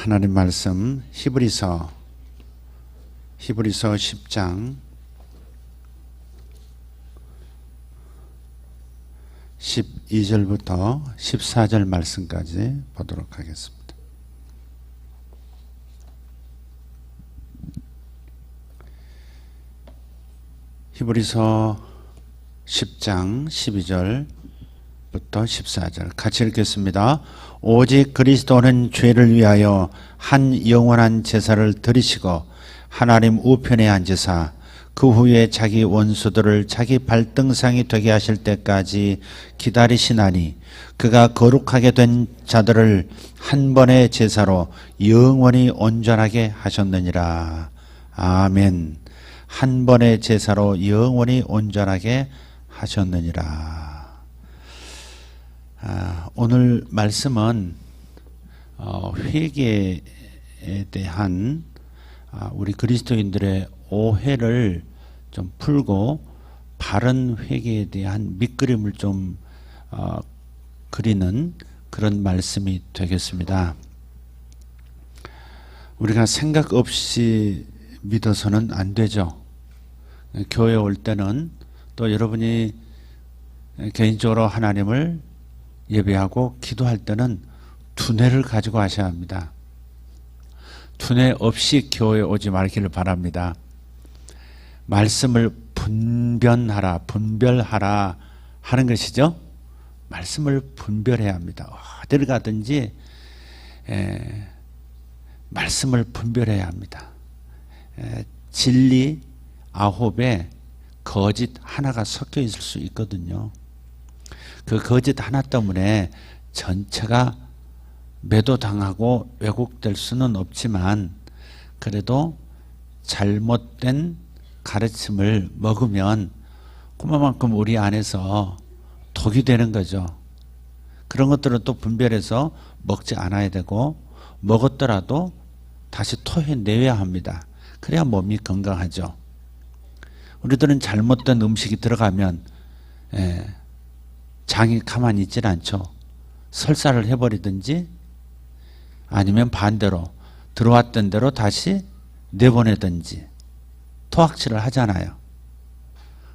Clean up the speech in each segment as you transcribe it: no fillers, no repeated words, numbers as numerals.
하나님 말씀 히브리서 10장 12절부터 14절 말씀까지 보도록 하겠습니다. 히브리서 10장 12절부터 14절 같이 읽겠습니다. 오직 그리스도는 죄를 위하여 한 영원한 제사를 드리시고 하나님 우편에 앉으사 그 후에 자기 원수들을 자기 발등상이 되게 하실 때까지 기다리시나니 그가 거룩하게 된 자들을 한 번의 제사로 영원히 온전하게 하셨느니라. 아멘. 한 번의 제사로 영원히 온전하게 하셨느니라. 오늘 말씀은 회개에 대한 우리 그리스도인들의 오해를 좀 풀고 바른 회개에 대한 밑그림을 좀 그리는 그런 말씀이 되겠습니다. 우리가 생각 없이 믿어서는 안 되죠. 교회 올 때는 또 여러분이 개인적으로 하나님을 예배하고 기도할 때는 두뇌를 가지고 하셔야 합니다. 두뇌 없이 교회에 오지 말기를 바랍니다. 말씀을 분별하라 하는 것이죠. 말씀을 분별해야 합니다. 어디를 가든지 말씀을 분별해야 합니다. 진리 9에 거짓 하나가 섞여 있을 수 있거든요. 그 거짓 하나 때문에 전체가 매도당하고 왜곡될 수는 없지만 그래도 잘못된 가르침을 먹으면 그만큼 우리 안에서 독이 되는 거죠. 그런 것들은 또 분별해서 먹지 않아야 되고 먹었더라도 다시 토해내야 합니다. 그래야 몸이 건강하죠. 우리들은 잘못된 음식이 들어가면 장이 가만히 있질 않죠. 설사를 해버리든지 아니면 반대로 들어왔던 대로 다시 내보내든지 토악질을 하잖아요.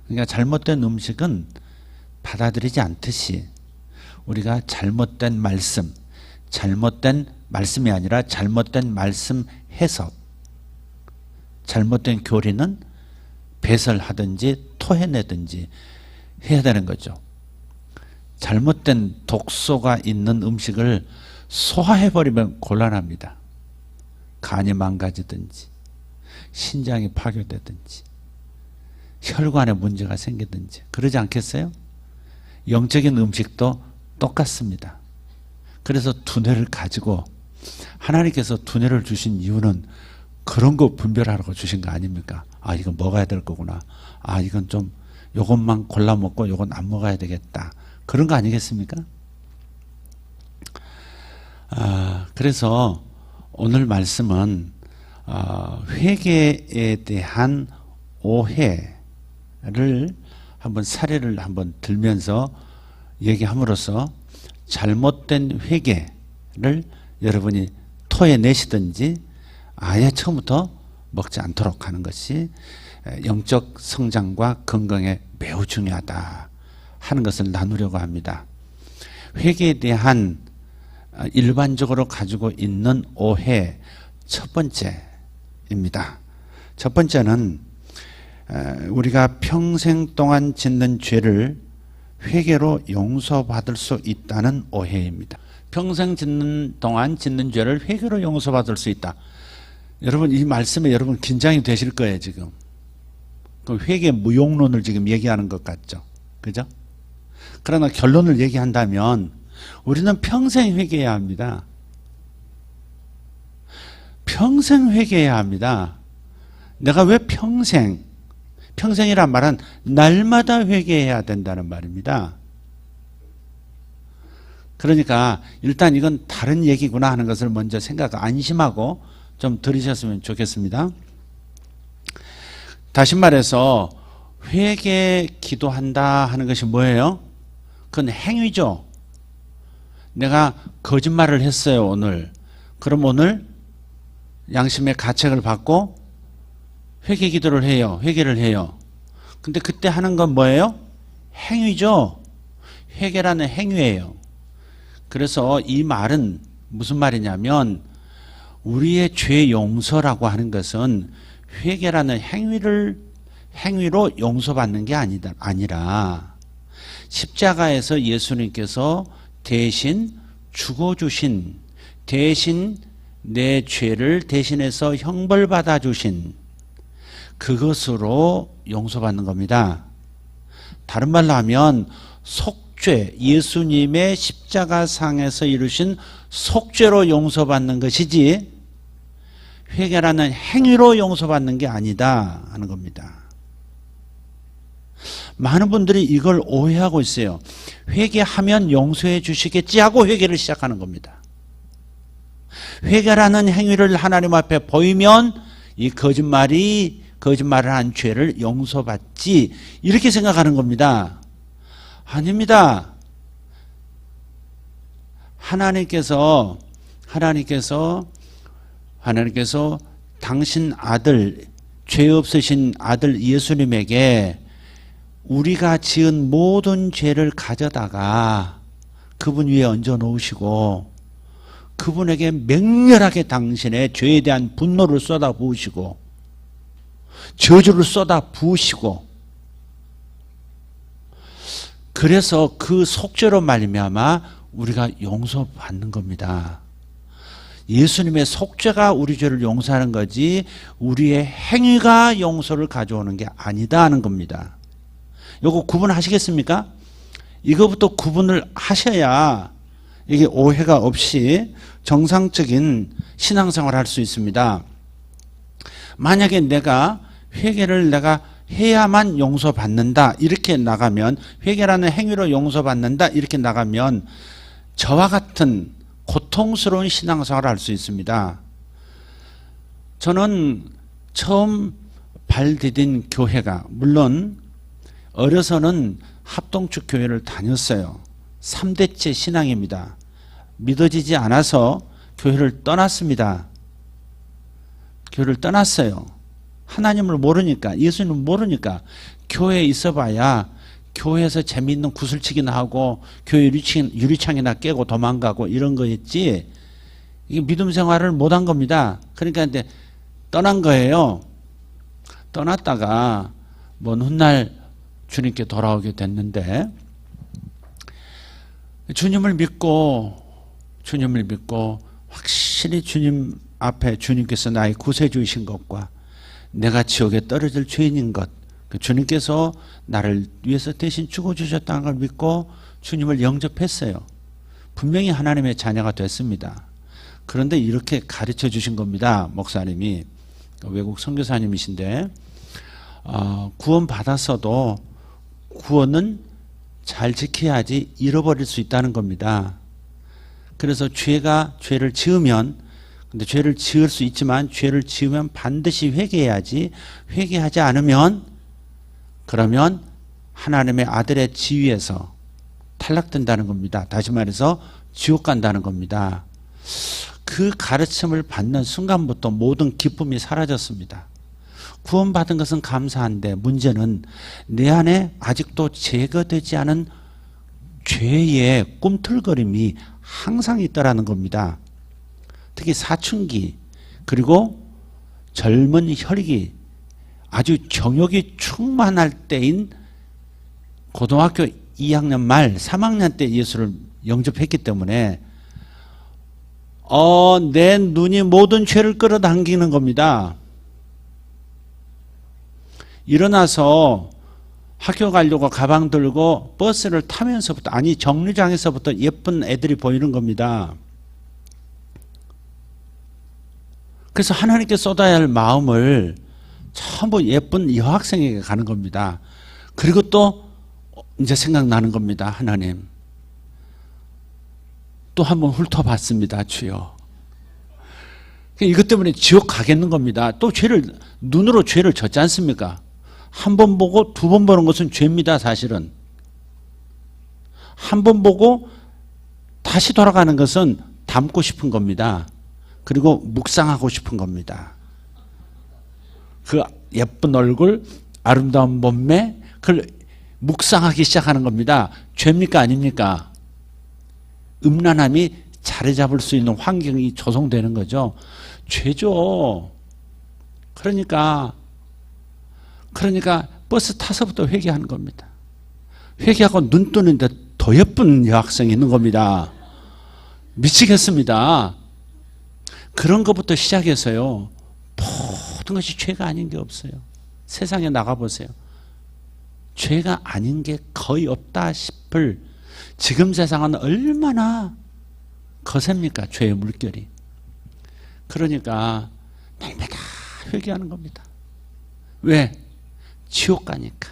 그러니까 잘못된 음식은 받아들이지 않듯이 우리가 잘못된 말씀이 아니라 잘못된 말씀 해석, 잘못된 교리는 배설하든지 토해내든지 해야 되는 거죠. 잘못된 독소가 있는 음식을 소화해버리면 곤란합니다. 간이 망가지든지 신장이 파괴되든지 혈관에 문제가 생기든지 그러지 않겠어요? 영적인 음식도 똑같습니다. 그래서 두뇌를 가지고 하나님께서 두뇌를 주신 이유는 그런 거 분별하라고 주신 거 아닙니까? 이건 먹어야 될 거구나. 이건 좀 요것만 골라 먹고 요건 안 먹어야 되겠다. 그런 거 아니겠습니까? 그래서 오늘 말씀은 회개에 대한 오해를 한번 사례를 한번 들면서 얘기함으로써 잘못된 회개를 여러분이 토해내시든지 아예 처음부터 먹지 않도록 하는 것이 영적 성장과 건강에 매우 중요하다 하는 것을 나누려고 합니다. 회개에 대한 일반적으로 가지고 있는 오해 첫 번째입니다. 첫 번째는 우리가 평생 동안 짓는 죄를 회개로 용서받을 수 있다는 오해입니다. 평생 동안 짓는 죄를 회개로 용서받을 수 있다. 여러분 이 말씀에 여러분 긴장이 되실 거예요 지금. 그 회개 무용론을 지금 얘기하는 것 같죠, 그죠? 그러나 결론을 얘기한다면 우리는 평생 회개해야 합니다. 평생 회개해야 합니다. 내가 왜 평생이란 말은 날마다 회개해야 된다는 말입니다. 그러니까 일단 이건 다른 얘기구나 하는 것을 먼저 안심하고 좀 들으셨으면 좋겠습니다. 다시 말해서 회개 기도한다 하는 것이 뭐예요? 그건 행위죠. 내가 거짓말을 했어요 오늘. 그럼 오늘 양심의 가책을 받고 회개 기도를 해요. 회개를 해요. 근데 그때 하는 건 뭐예요? 행위죠. 회개라는 행위예요. 그래서 이 말은 무슨 말이냐면 우리의 죄 용서라고 하는 것은 회개라는 행위로 용서받는 게 아니라 십자가에서 예수님께서 대신 죽어주신, 대신 내 죄를 대신해서 형벌받아 주신 그것으로 용서받는 겁니다. 다른 말로 하면 속죄, 예수님의 십자가상에서 이루신 속죄로 용서받는 것이지 회개라는 행위로 용서받는 게 아니다 하는 겁니다. 많은 분들이 이걸 오해하고 있어요. 회개하면 용서해 주시겠지 하고 회개를 시작하는 겁니다. 회개라는 행위를 하나님 앞에 보이면 이 거짓말을 한 죄를 용서받지 이렇게 생각하는 겁니다. 아닙니다. 하나님께서 당신 아들, 죄 없으신 아들 예수님에게 우리가 지은 모든 죄를 가져다가 그분 위에 얹어 놓으시고 그분에게 맹렬하게 당신의 죄에 대한 분노를 쏟아 부으시고 저주를 쏟아 부으시고 그래서 그 속죄로 말미암아 우리가 용서받는 겁니다. 예수님의 속죄가 우리 죄를 용서하는 거지 우리의 행위가 용서를 가져오는 게 아니다 하는 겁니다. 이거 구분하시겠습니까? 이거부터 구분을 하셔야 이게 오해가 없이 정상적인 신앙생활을 할 수 있습니다. 만약에 내가 회개를 해야만 용서받는다 이렇게 나가면 회개라는 행위로 용서받는다 이렇게 나가면 저와 같은 고통스러운 신앙생활을 할 수 있습니다. 저는 처음 발 디딘 교회가 물론 어려서는 합동축 교회를 다녔어요. 3대째 신앙입니다. 믿어지지 않아서 교회를 떠났습니다. 교회를 떠났어요. 하나님을 모르니까, 예수님을 모르니까 교회에 있어봐야 교회에서 재미있는 구슬치기나 하고 교회 유리창이나 깨고 도망가고 이런 거였지 이게 믿음 생활을 못한 겁니다. 그러니까 이제 떠난 거예요. 떠났다가 먼 훗날 주님께 돌아오게 됐는데 주님을 믿고 확실히 주님 앞에 주님께서 나의 구세주이신 것과 내가 지옥에 떨어질 죄인인 것 주님께서 나를 위해서 대신 죽어주셨다는 걸 믿고 주님을 영접했어요. 분명히 하나님의 자녀가 됐습니다. 그런데 이렇게 가르쳐 주신 겁니다. 목사님이 외국 선교사님이신데 구원 받았어도 구원은 잘 지켜야지 잃어버릴 수 있다는 겁니다. 그래서 죄를 지으면 근데 죄를 지을 수 있지만 죄를 지으면 반드시 회개해야지 회개하지 않으면 그러면 하나님의 아들의 지위에서 탈락된다는 겁니다. 다시 말해서 지옥 간다는 겁니다. 그 가르침을 받는 순간부터 모든 기쁨이 사라졌습니다. 구원받은 것은 감사한데 문제는 내 안에 아직도 제거되지 않은 죄의 꿈틀거림이 항상 있다라는 겁니다. 특히 사춘기 그리고 젊은 혈기 아주 정욕이 충만할 때인 고등학교 2학년 말 3학년 때 예수를 영접했기 때문에 내 눈이 모든 죄를 끌어당기는 겁니다. 일어나서 학교 가려고 가방 들고 버스를 타면서부터 정류장에서부터 예쁜 애들이 보이는 겁니다. 그래서 하나님께 쏟아야 할 마음을 전부 예쁜 여학생에게 가는 겁니다. 그리고 또 이제 생각나는 겁니다. 하나님 또 한번 훑어봤습니다. 주여. 이것 때문에 지옥 가겠는 겁니다. 또 눈으로 죄를 졌지 않습니까? 한 번 보고 두 번 보는 것은 죄입니다. 사실은 한 번 보고 다시 돌아가는 것은 닮고 싶은 겁니다. 그리고 묵상하고 싶은 겁니다. 그 예쁜 얼굴, 아름다운 몸매, 그걸 묵상하기 시작하는 겁니다. 죄입니까 아닙니까? 음란함이 자리 잡을 수 있는 환경이 조성되는 거죠. 죄죠. 그러니까 버스 타서부터 회개하는 겁니다. 회개하고 눈 뜨는데 더 예쁜 여학생이 있는 겁니다. 미치겠습니다. 그런 것부터 시작해서요. 모든 것이 죄가 아닌 게 없어요. 세상에 나가보세요. 죄가 아닌 게 거의 없다 싶을 지금 세상은 얼마나 거셉니까? 죄의 물결이. 그러니까 날마다 회개하는 겁니다. 왜? 지옥 가니까.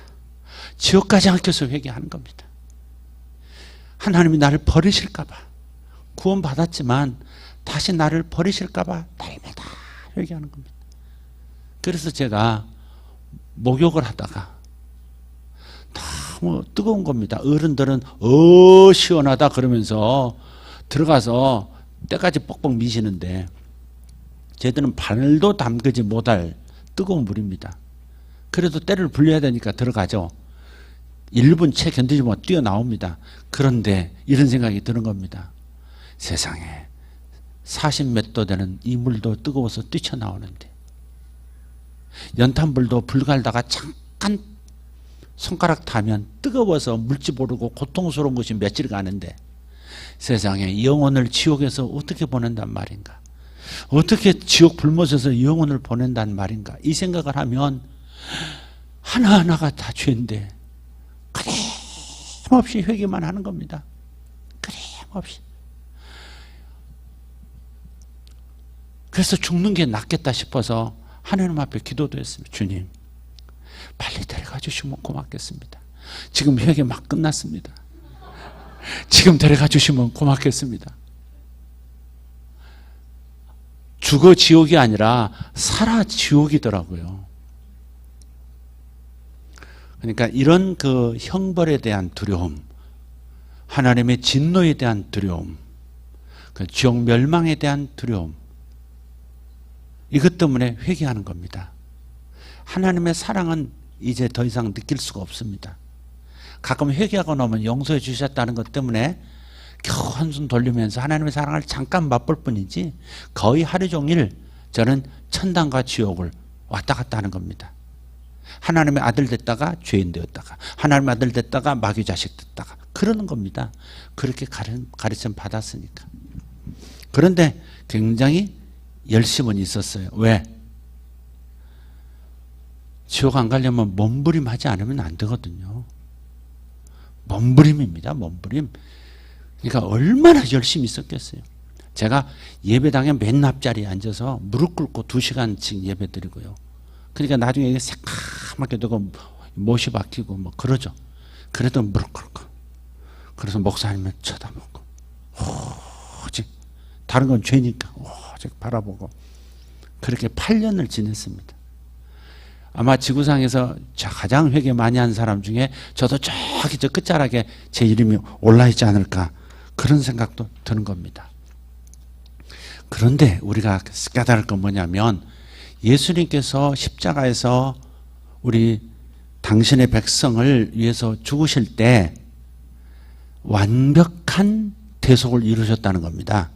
지옥 가지 않기 위해서 회개하는 겁니다. 하나님이 나를 버리실까 봐. 구원 받았지만 다시 나를 버리실까 봐 날마다 회개하는 겁니다. 그래서 제가 목욕을 하다가 너무 뜨거운 겁니다. 어른들은 시원하다 그러면서 들어가서 때까지 뻑뻑 미시는데 쟤들은 발도 담그지 못할 뜨거운 물입니다. 그래도 때를 불려야 되니까 들어가죠. 1분 채 견디지 못 뛰어나옵니다. 그런데 이런 생각이 드는 겁니다. 세상에 40몇 도 되는 이 물도 뜨거워서 뛰쳐나오는데 연탄불도 불 갈다가 잠깐 손가락 타면 뜨거워서 물집 오르고 고통스러운 것이 며칠 가는데 세상에 영혼을 지옥에서 어떻게 보낸단 말인가? 어떻게 지옥 불못에서 영혼을 보낸단 말인가? 이 생각을 하면 하나하나가 다 죄인데 끊임없이 회개만 하는 겁니다. 끊임없이. 그래서 죽는 게 낫겠다 싶어서 하나님 앞에 기도도 했습니다. 주님, 빨리 데려가 주시면 고맙겠습니다. 지금 회개 막 끝났습니다. 지금 데려가 주시면 고맙겠습니다. 죽어 지옥이 아니라 살아 지옥이더라고요. 그러니까 이런 그 형벌에 대한 두려움, 하나님의 진노에 대한 두려움, 그 지옥 멸망에 대한 두려움, 이것 때문에 회개하는 겁니다. 하나님의 사랑은 이제 더 이상 느낄 수가 없습니다. 가끔 회개하고 나면 용서해 주셨다는 것 때문에 겨우 한숨 돌리면서 하나님의 사랑을 잠깐 맛볼 뿐이지 거의 하루 종일 저는 천당과 지옥을 왔다 갔다 하는 겁니다. 하나님의 아들 됐다가 죄인 되었다가 하나님의 아들 됐다가 마귀 자식 됐다가 그러는 겁니다. 그렇게 가르침 받았으니까. 그런데 굉장히 열심은 있었어요. 왜? 지옥 안 가려면 몸부림하지 않으면 안 되거든요. 몸부림입니다. 몸부림. 그러니까 얼마나 열심히 있었겠어요. 제가 예배당에 맨 앞자리에 앉아서 무릎 꿇고 2시간씩 예배 드리고요. 그러니까 나중에 새까맣게 되고 못이 박히고 뭐 그러죠. 그래도 무릎 꿇고. 그래서 목사님을 쳐다보고 오직 다른 건 죄니까 오직 바라보고 그렇게 8년을 지냈습니다. 아마 지구상에서 가장 회개 많이 한 사람 중에 저도 저기 저 끝자락에 제 이름이 올라있지 않을까 그런 생각도 드는 겁니다. 그런데 우리가 깨달을 건 뭐냐면 예수님께서 십자가에서 우리 당신의 백성을 위해서 죽으실 때 완벽한 대속을 이루셨다는 겁니다.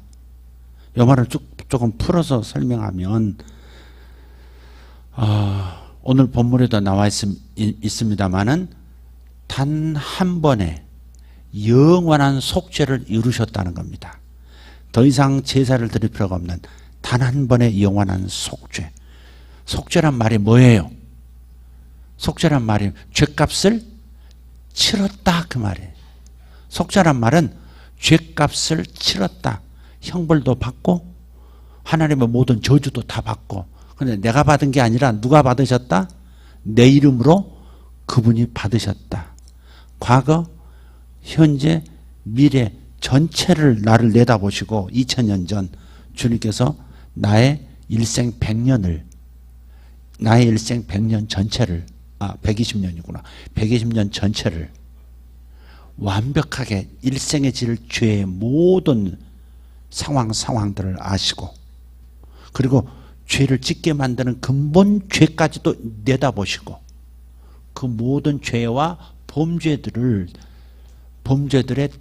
이 말을 조금 풀어서 설명하면 오늘 본문에도 나와 있습니다마는 단 한 번에 영원한 속죄를 이루셨다는 겁니다. 더 이상 제사를 드릴 필요가 없는 단 한 번의 영원한 속죄. 속죄란 말이 뭐예요? 속죄란 말이 죄값을 치렀다 그 말이에요. 속죄란 말은 죄값을 치렀다. 형벌도 받고 하나님의 모든 저주도 다 받고. 근데 내가 받은 게 아니라 누가 받으셨다? 내 이름으로 그분이 받으셨다. 과거, 현재, 미래 전체를 나를 내다보시고 2000년 전 주님께서 나의 일생 100년을 나의 일생 100년 전체를 120년이구나. 120년 전체를 완벽하게 일생에 질 죄의 모든 상황들을 아시고 그리고 죄를 짓게 만드는 근본 죄까지도 내다보시고 그 모든 죄와 범죄들의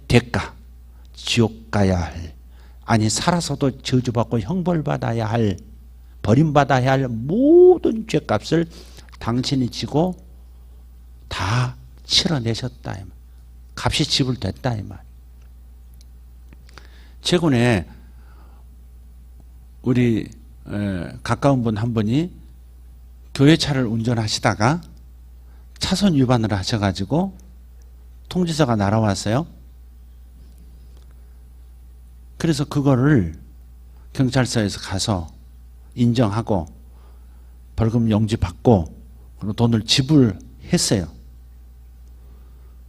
대가, 지옥 가야 할, 아니 살아서도 저주받고 형벌받아야 할, 버림받아야 할 모든 죄값을 당신이 지고 다 치러내셨다. 값이 지불됐다 이 말. 최근에 우리 가까운 분 한 분이 교회 차를 운전하시다가 차선 위반을 하셔가지고 통지서가 날아왔어요. 그래서 그거를 경찰서에서 가서 인정하고 벌금 용지 받고 그리고 돈을 지불했어요.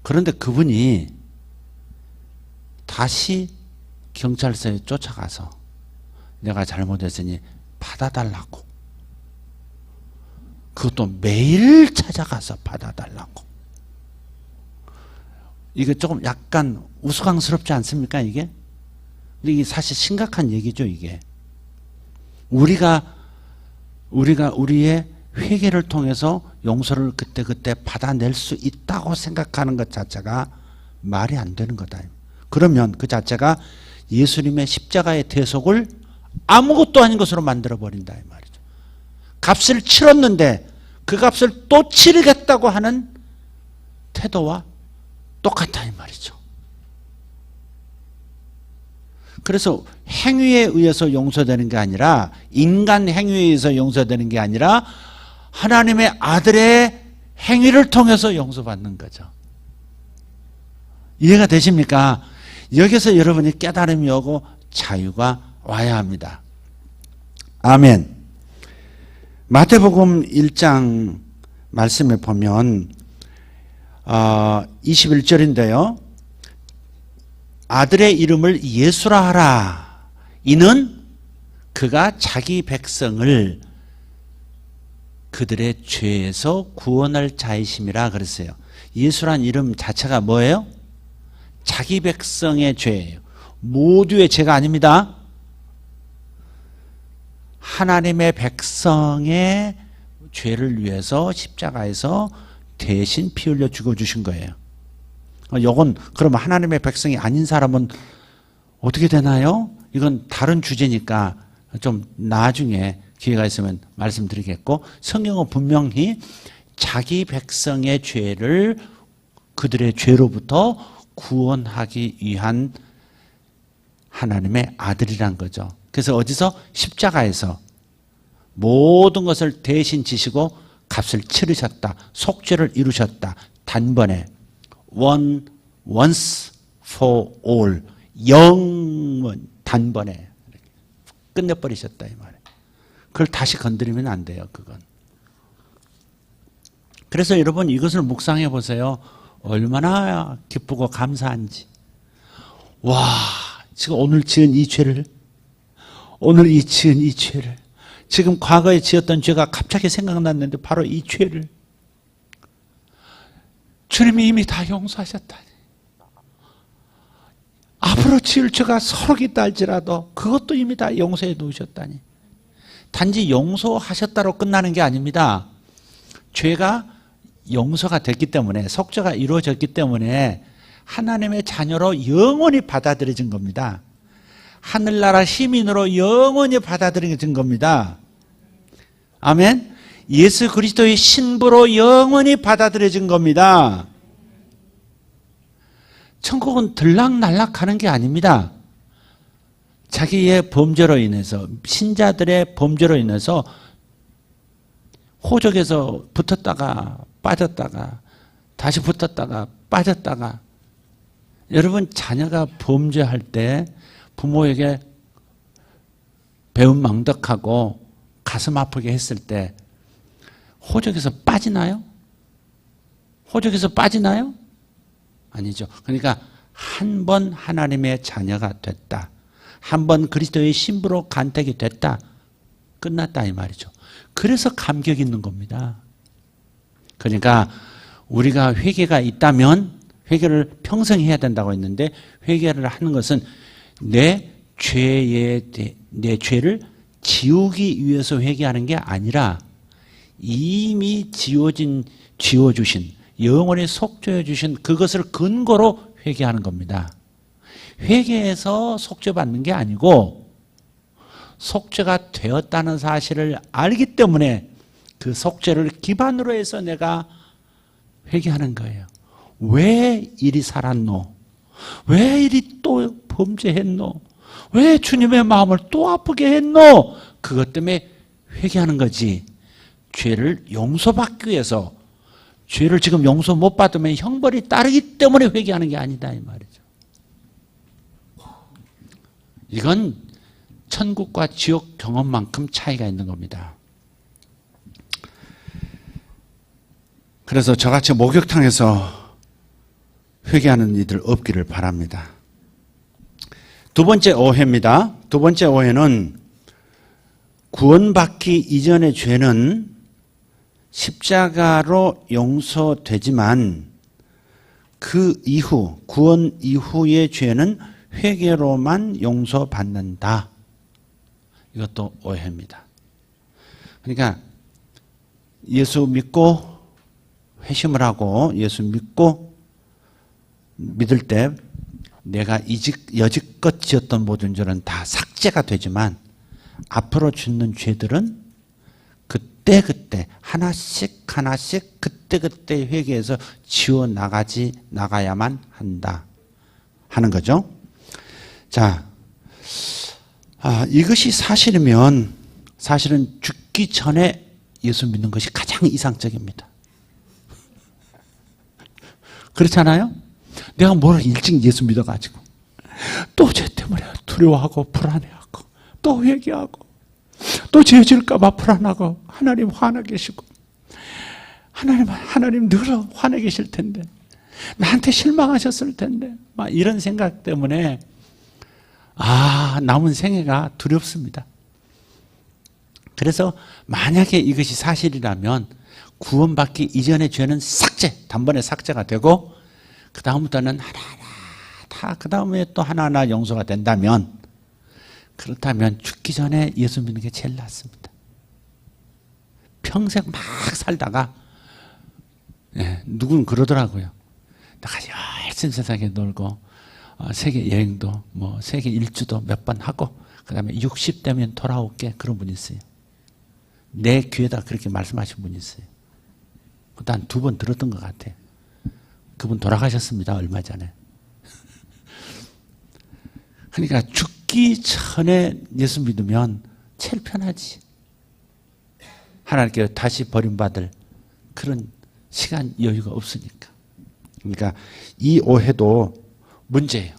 그런데 그분이 다시 경찰서에 쫓아가서 내가 잘못했으니 받아달라고, 그것도 매일 찾아가서 받아달라고. 이게 조금 약간 우스꽝스럽지 않습니까 이게? 근데 이게 사실 심각한 얘기죠 이게. 우리가 우리의 회개를 통해서 용서를 그때그때 받아낼 수 있다고 생각하는 것 자체가 말이 안 되는 거다. 그러면 그 자체가 예수님의 십자가의 대속을 아무것도 아닌 것으로 만들어버린다 이 말이죠. 값을 치렀는데 그 값을 또 치르겠다고 하는 태도와 똑같다 이 말이죠. 그래서 행위에 의해서 용서되는 게 아니라, 인간 행위에 의해서 용서되는 게 아니라 하나님의 아들의 행위를 통해서 용서받는 거죠. 이해가 되십니까? 여기서 여러분이 깨달음이 오고 자유가 와야 합니다. 아멘. 마태복음 1장 말씀에 보면 21절인데요. 아들의 이름을 예수라 하라. 이는 그가 자기 백성을 그들의 죄에서 구원할 자이심이라 그랬어요. 예수란 이름 자체가 뭐예요? 자기 백성의 죄예요. 모두의 죄가 아닙니다. 하나님의 백성의 죄를 위해서 십자가에서 대신 피 흘려 죽어주신 거예요. 이건 그러면 하나님의 백성이 아닌 사람은 어떻게 되나요? 이건 다른 주제니까 좀 나중에 기회가 있으면 말씀드리겠고, 성경은 분명히 자기 백성의 죄를 그들의 죄로부터 구원하기 위한 하나님의 아들이란 거죠. 그래서 어디서? 십자가에서 모든 것을 대신 지시고 값을 치르셨다. 속죄를 이루셨다. 단번에 once for all, 영원 단번에 끝내버리셨다 이 말이에요. 그걸 다시 건드리면 안 돼요. 그건. 그래서 여러분 이것을 묵상해 보세요. 얼마나 기쁘고 감사한지. 와, 지금 오늘 지은 이 죄를, 지금 과거에 지었던 죄가 갑자기 생각났는데 바로 이 죄를 주님이 이미 다 용서하셨다니. 앞으로 지을 죄가 서너 개 있다 할지라도 그것도 이미 다 용서해 놓으셨다니. 단지 용서하셨다로 끝나는 게 아닙니다. 죄가 용서가 됐기 때문에, 속죄가 이루어졌기 때문에 하나님의 자녀로 영원히 받아들여진 겁니다. 하늘나라 시민으로 영원히 받아들여진 겁니다. 아멘. 예수 그리스도의 신부로 영원히 받아들여진 겁니다. 천국은 들락날락 하는 게 아닙니다. 자기의 범죄로 인해서, 신자들의 범죄로 인해서 호적에서 붙었다가 빠졌다가 다시 붙었다가 빠졌다가. 여러분 자녀가 범죄할 때 부모에게 배은망덕하고 가슴 아프게 했을 때 호적에서 빠지나요? 호적에서 빠지나요? 아니죠. 그러니까 한 번 하나님의 자녀가 됐다. 한 번 그리스도의 신부로 간택이 됐다. 끝났다 이 말이죠. 그래서 감격 있는 겁니다. 그러니까 우리가 회개가 있다면 회개를 평생 해야 된다고 했는데, 회개를 하는 것은 내 죄를 지우기 위해서 회개하는 게 아니라 이미 지워주신 영원히 속죄해 주신 그것을 근거로 회개하는 겁니다. 회개해서 속죄받는 게 아니고 속죄가 되었다는 사실을 알기 때문에 그 속죄를 기반으로 해서 내가 회개하는 거예요. 왜 이리 살았노? 왜 이리 또 범죄했노? 왜 주님의 마음을 또 아프게 했노? 그것 때문에 회개하는 거지. 죄를 용서받기 위해서, 죄를 지금 용서 못 받으면 형벌이 따르기 때문에 회개하는 게 아니다 이 말이죠. 이건 천국과 지옥 경험만큼 차이가 있는 겁니다. 그래서 저같이 목욕탕에서 회개하는 이들 없기를 바랍니다. 두 번째 오해입니다. 두 번째 오해는 구원받기 이전의 죄는 십자가로 용서되지만 그 이후, 구원 이후의 죄는 회개로만 용서받는다. 이것도 오해입니다. 그러니까 예수 믿고 회심을 하고 예수 믿고 믿을 때 내가 여지껏 지었던 모든 죄는 다 삭제가 되지만 앞으로 짓는 죄들은 그때 하나씩 그때 회개해서 나가야만 한다 하는 거죠. 자, 이것이 사실이면 사실은 죽기 전에 예수 믿는 것이 가장 이상적입니다. 그렇잖아요? 내가 뭘 일찍 예수 믿어가지고 또 죄 때문에 두려워하고 불안해하고 또 회개하고 또 죄 질까 봐 불안하고 하나님 화나 계시고 하나님 늘 화나 계실 텐데 나한테 실망하셨을 텐데 막 이런 생각 때문에 남은 생애가 두렵습니다. 그래서 만약에 이것이 사실이라면 구원받기 이전의 죄는 단번에 삭제가 되고 그 다음부터는 그 다음에 또 하나하나 용서가 된다면, 그렇다면 죽기 전에 예수 믿는 게 제일 낫습니다. 평생 막 살다가 누군 그러더라고요. 내가 열심히 세상에 놀고 세계 여행도 세계 일주도 몇 번 하고 그 다음에 60대면 돌아올게, 그런 분이 있어요. 내 귀에다 그렇게 말씀하신 분이 있어요. 한 2번 들었던 것 같아요. 그분 돌아가셨습니다, 얼마 전에. 그러니까 죽기 전에 예수 믿으면 제일 편하지. 하나님께 다시 버림받을 그런 시간 여유가 없으니까. 그러니까 이 오해도 문제예요.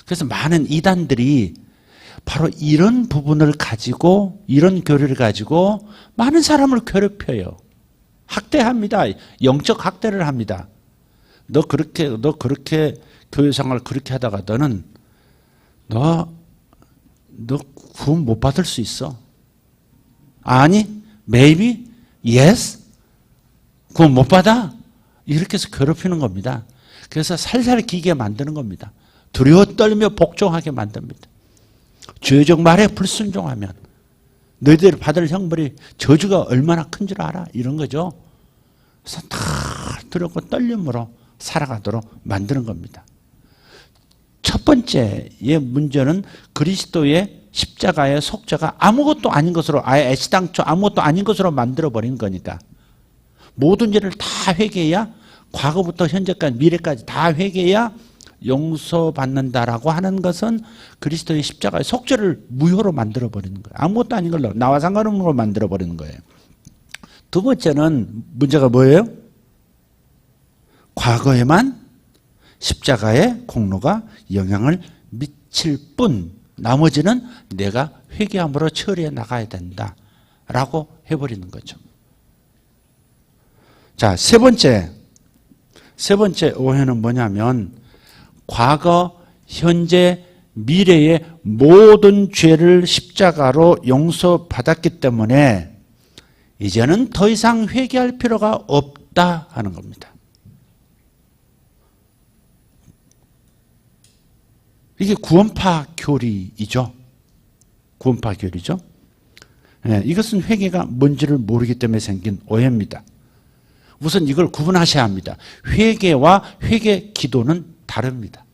그래서 많은 이단들이 바로 이런 부분을 가지고, 이런 교리를 가지고 많은 사람을 괴롭혀요. 학대합니다. 영적 학대를 합니다. 너 그렇게 교회 생활 그렇게 하다가 너 구원 못 받을 수 있어. 아니, maybe, yes, 구원 못 받아. 이렇게 해서 괴롭히는 겁니다. 그래서 살살 기게 만드는 겁니다. 두려워 떨며 복종하게 만듭니다. 죄적 말에 불순종하면 너희들이 받을 형벌이 저주가 얼마나 큰 줄 알아? 이런 거죠. 그래서 다 두렵고 떨림으로 살아가도록 만드는 겁니다. 첫 번째의 문제는 그리스도의 십자가의 속죄가 아무것도 아닌 것으로, 아예 애시당초 아무것도 아닌 것으로 만들어버린 거니까 모든 죄를 다 회개해야, 과거부터 현재까지 미래까지 다 회개해야 용서받는다라고 하는 것은 그리스도의 십자가의 속죄를 무효로 만들어버리는 거예요. 아무것도 아닌 걸로, 나와 상관없는 걸로 만들어버리는 거예요. 두 번째는 문제가 뭐예요? 과거에만 십자가의 공로가 영향을 미칠 뿐 나머지는 내가 회개함으로 처리해 나가야 된다라고 해버리는 거죠. 자, 세 번째 오해는 뭐냐면 과거, 현재, 미래의 모든 죄를 십자가로 용서받았기 때문에 이제는 더 이상 회개할 필요가 없다 하는 겁니다. 이게 구원파 교리이죠. 구원파 교리죠. 이것은 회개가 뭔지를 모르기 때문에 생긴 오해입니다. 우선 이걸 구분하셔야 합니다. 회개와 회개 기도는 다릅니다.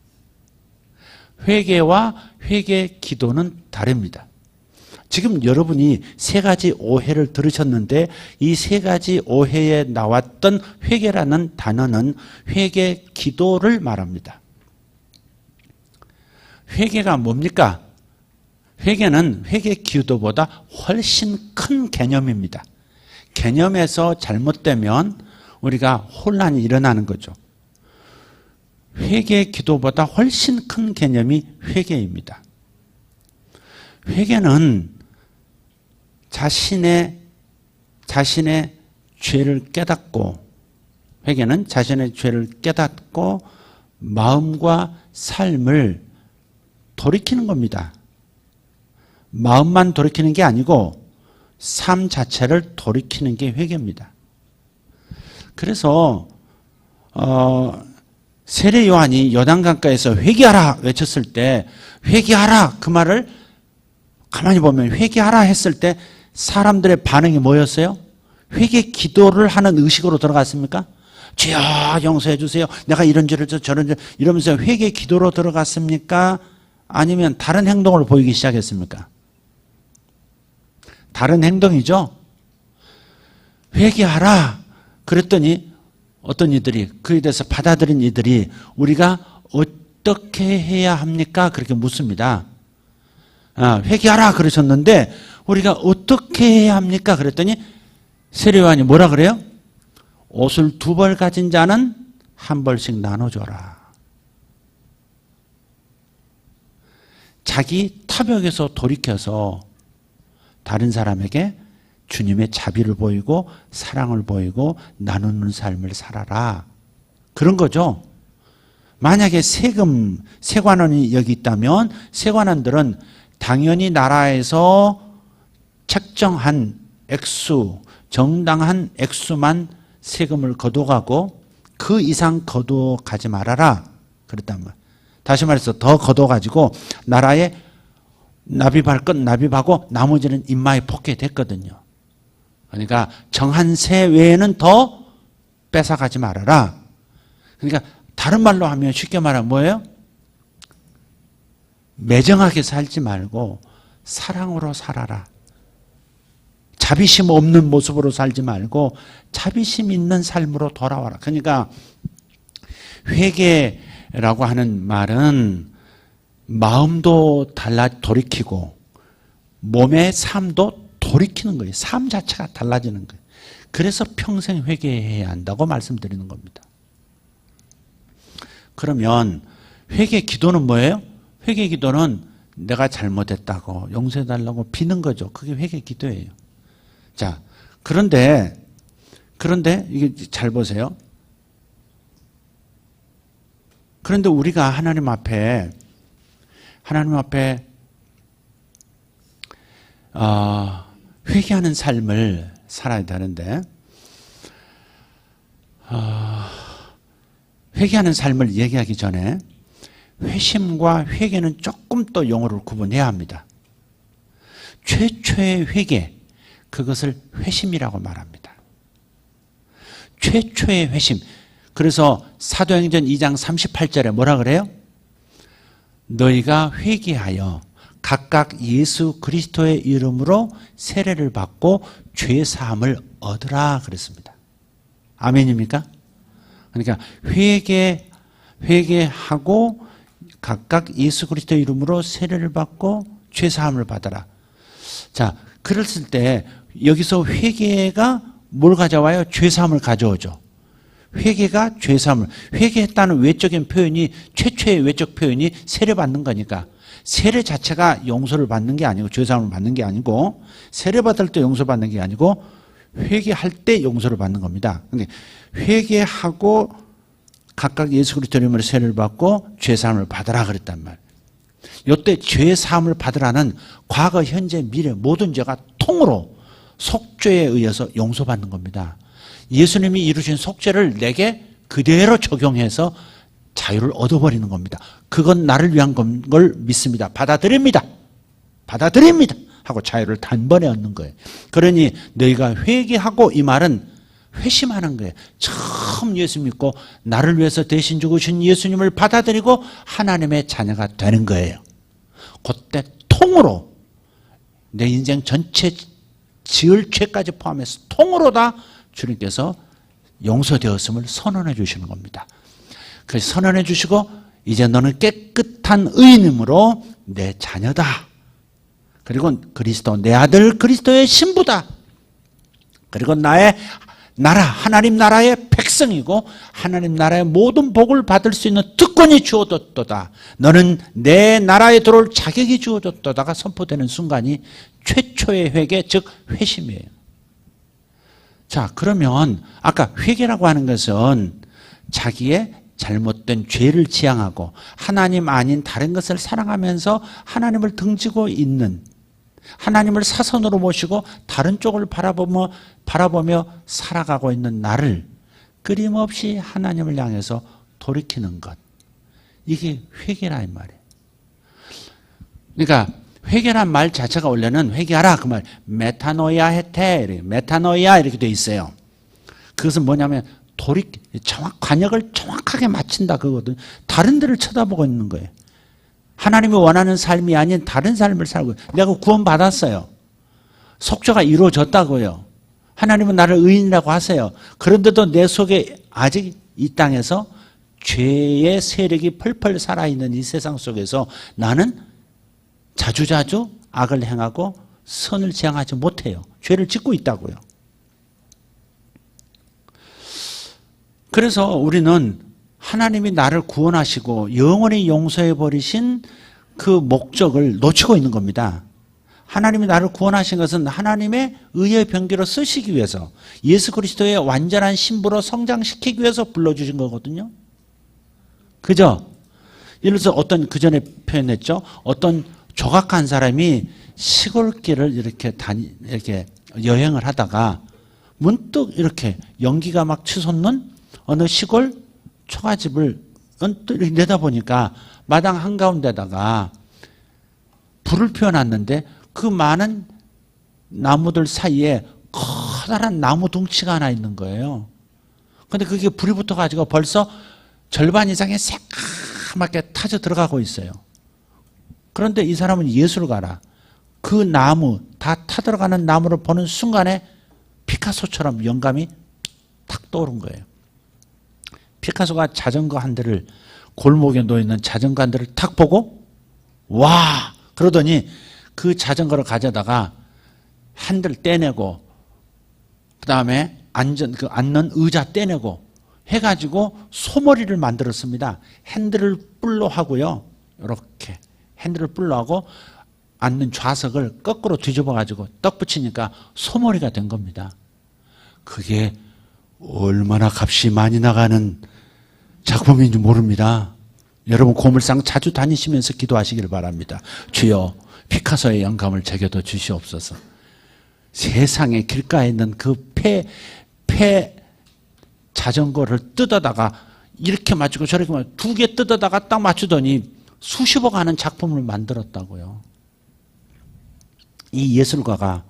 회개와 회개 기도는 다릅니다. 지금 여러분이 세 가지 오해를 들으셨는데 이 세 가지 오해에 나왔던 회개라는 단어는 회개 기도를 말합니다. 회개가 뭡니까? 회개는 회개 기도보다 훨씬 큰 개념입니다. 개념에서 잘못되면 우리가 혼란이 일어나는 거죠. 회개 기도보다 훨씬 큰 개념이 회개입니다. 회개는 자신의 죄를 깨닫고, 회개는 자신의 죄를 깨닫고 마음과 삶을 돌이키는 겁니다. 마음만 돌이키는 게 아니고 삶 자체를 돌이키는 게 회개입니다. 그래서 세례 요한이 요단강가에서 회개하라 외쳤을 때 회개하라 그 말을 가만히 보면 회개하라 했을 때 사람들의 반응이 뭐였어요? 회개 기도를 하는 의식으로 들어갔습니까? 주여 용서해 주세요. 내가 이런 죄를 저런 죄 이러면서 회개 기도로 들어갔습니까? 아니면 다른 행동을 보이기 시작했습니까? 다른 행동이죠. 회개하라 그랬더니 어떤 이들이 그에 대해서 받아들인 이들이 우리가 어떻게 해야 합니까? 그렇게 묻습니다. 회개하라 그러셨는데 우리가 어떻게 해야 합니까? 그랬더니 세례 요한이 뭐라 그래요? 옷을 2벌 가진 자는 1벌씩 나눠줘라. 자기 탑역에서 돌이켜서 다른 사람에게 주님의 자비를 보이고 사랑을 보이고 나누는 삶을 살아라. 그런 거죠. 만약에 세관원이 여기 있다면 세관원들은 당연히 나라에서 책정한 액수, 정당한 액수만 세금을 거둬가고 그 이상 거둬가지 말아라. 그랬단 말이에요. 다시 말해서 더 거둬가지고 나라에 납입할 건 납입하고 나머지는 인마에 포켓했거든요. 그러니까 정한 세 외에는 더 뺏어가지 말아라. 그러니까 다른 말로 하면 쉽게 말하면 뭐예요? 매정하게 살지 말고 사랑으로 살아라. 자비심 없는 모습으로 살지 말고 자비심 있는 삶으로 돌아와라. 그러니까 회개라고 하는 말은 마음도 돌이키고 몸의 삶도 돌이키는 거예요. 삶 자체가 달라지는 거예요. 그래서 평생 회개해야 한다고 말씀드리는 겁니다. 그러면 회개 기도는 뭐예요? 회개 기도는 내가 잘못했다고 용서해달라고 비는 거죠. 그게 회개 기도예요. 자, 그런데 이게 잘 보세요. 그런데 우리가 하나님 앞에 회개하는 삶을 살아야 되는데 회개하는 삶을 얘기하기 전에 회심과 회개는 조금 또 용어를 구분해야 합니다. 최초의 회개, 그것을 회심이라고 말합니다. 최초의 회심. 그래서 사도행전 2장 38절에 뭐라 그래요? 너희가 회개하여 각각 예수 그리스도의 이름으로 세례를 받고 죄 사함을 얻으라 그랬습니다. 아멘입니까? 그러니까 회개하고 각각 예수 그리스도의 이름으로 세례를 받고 죄 사함을 받아라. 자, 그랬을 때 여기서 회개가 뭘 가져와요? 죄 사함을 가져오죠. 회개가 죄 사함을, 회개했다는 외적인 표현이, 최초의 외적 표현이 세례 받는 거니까 세례 자체가 용서를 받는 게 아니고 죄 사함을 받는 게 아니고 세례 받을 때 용서 받는 게 아니고 회개할 때 용서를 받는 겁니다. 근데 회개하고 각각 예수 그리스도 이름으로 세례를 받고 죄 사함을 받으라 그랬단 말. 이때 죄 사함을 받으라는 과거, 현재, 미래 모든 죄가 통으로 속죄에 의해서 용서받는 겁니다. 예수님이 이루신 속죄를 내게 그대로 적용해서 자유를 얻어버리는 겁니다. 그건 나를 위한 걸 믿습니다. 받아들입니다. 하고 자유를 단번에 얻는 거예요. 그러니 너희가 회개하고, 이 말은 회심하는 거예요. 처음 예수 믿고 나를 위해서 대신 죽으신 예수님을 받아들이고 하나님의 자녀가 되는 거예요. 그때 통으로 내 인생 전체 지을 죄까지 포함해서 통으로 다 주님께서 용서되었음을 선언해 주시는 겁니다. 그래서 선언해 주시고, 이제 너는 깨끗한 의인이므로 내 자녀다. 그리고 그리스도, 내 아들 그리스도의 신부다. 그리고 나의 나라, 하나님 나라의 백성이고 하나님 나라의 모든 복을 받을 수 있는 특권이 주어졌도다. 너는 내 나라에 들어올 자격이 주어졌도다가 선포되는 순간이 최초의 회개, 즉 회심이에요. 자, 그러면 아까 회개라고 하는 것은 자기의 잘못된 죄를 지향하고 하나님 아닌 다른 것을 사랑하면서 하나님을 등지고 있는, 하나님을 사선으로 모시고 다른 쪽을 바라보며 살아가고 있는 나를 끊임없이 하나님을 향해서 돌이키는 것. 이게 회개라 이 말이에요. 그러니까 회개란 말 자체가 원래는 회개하라 그 말, 메타노이아 헤테, 메타노이아 이렇게 돼 있어요. 그것은 뭐냐면 관역을 정확하게 맞춘다 그거거든. 다른 데를 쳐다보고 있는 거예요. 하나님이 원하는 삶이 아닌 다른 삶을 살고, 내가 구원받았어요. 속죄가 이루어졌다고요. 하나님은 나를 의인이라고 하세요. 그런데도 내 속에 아직 이 땅에서 죄의 세력이 펄펄 살아있는 이 세상 속에서 나는 자주자주 악을 행하고 선을 지향하지 못해요. 죄를 짓고 있다고요. 그래서 우리는 하나님이 나를 구원하시고 영원히 용서해 버리신 그 목적을 놓치고 있는 겁니다. 하나님이 나를 구원하신 것은 하나님의 의의 병기로 쓰시기 위해서, 예수 그리스도의 완전한 신부로 성장시키기 위해서 불러주신 거거든요. 그죠? 예를 들어서 그 전에 표현했죠. 어떤 조각한 사람이 시골길을 이렇게 여행을 하다가 문득 이렇게 연기가 막 치솟는 어느 시골 초가집을 언뜻 내다보니까 마당 한가운데다가 불을 피워놨는데 그 많은 나무들 사이에 커다란 나무 둥치가 하나 있는 거예요. 그런데 그게 불이 붙어가지고 벌써 절반 이상이 새까맣게 타져 들어가고 있어요. 그런데 이 사람은 예술을 가라. 그 나무, 다 타들어가는 나무를 보는 순간에 피카소처럼 영감이 탁 떠오른 거예요. 피카소가 자전거 한 대를, 골목에 놓여있는 자전거 한 대를 탁 보고 와! 그러더니 그 자전거를 가져다가 핸들 떼내고 그 다음에 앉는 의자 떼내고 해가지고 소머리를 만들었습니다. 핸들을 뿔로 하고요. 이렇게 핸들을 뿔로 하고 앉는 좌석을 거꾸로 뒤집어가지고 떡 붙이니까 소머리가 된 겁니다. 그게 얼마나 값이 많이 나가는 작품인지 모릅니다. 여러분 고물상 자주 다니시면서 기도하시길 바랍니다. 주여 피카소의 영감을 제게도 주시옵소서. 세상에 길가에 있는 그 폐 자전거를 뜯어다가 이렇게 맞추고 저렇게 맞추고 두 개 뜯어다가 딱 맞추더니 수십억 하는 작품을 만들었다고요. 이 예술가가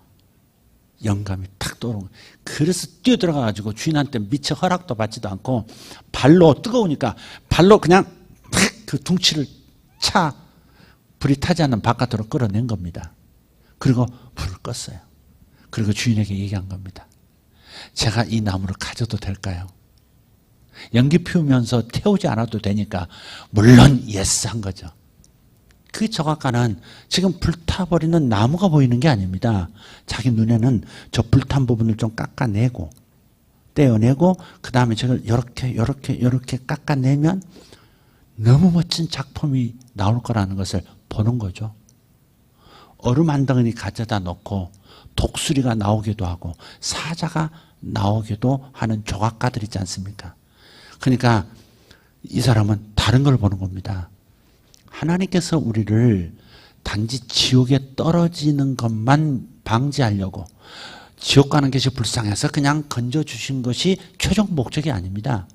영감이 탁 떠오른 거예요. 그래서 뛰어들어가가지고 주인한테 미처 허락도 받지도 않고 발로, 뜨거우니까 발로 그냥 탁 그 둥치를 불이 타지 않는 바깥으로 끌어낸 겁니다. 그리고 불을 껐어요. 그리고 주인에게 얘기한 겁니다. 제가 이 나무를 가져도 될까요? 연기 피우면서 태우지 않아도 되니까 물론 예스 한 거죠. 그 조각가는 지금 불타버리는 나무가 보이는 게 아닙니다. 자기 눈에는 저 불탄 부분을 좀 깎아내고 떼어내고 그 다음에 저걸 이렇게 깎아내면 너무 멋진 작품이 나올 거라는 것을 보는 거죠. 얼음 한 덩어리 가져다 놓고 독수리가 나오기도 하고 사자가 나오기도 하는 조각가들 있지 않습니까? 그러니까 이 사람은 다른 걸 보는 겁니다. 하나님께서 우리를 단지 지옥에 떨어지는 것만 방지하려고, 지옥 가는 것이 불쌍해서 그냥 건져주신 것이 최종 목적이 아닙니다.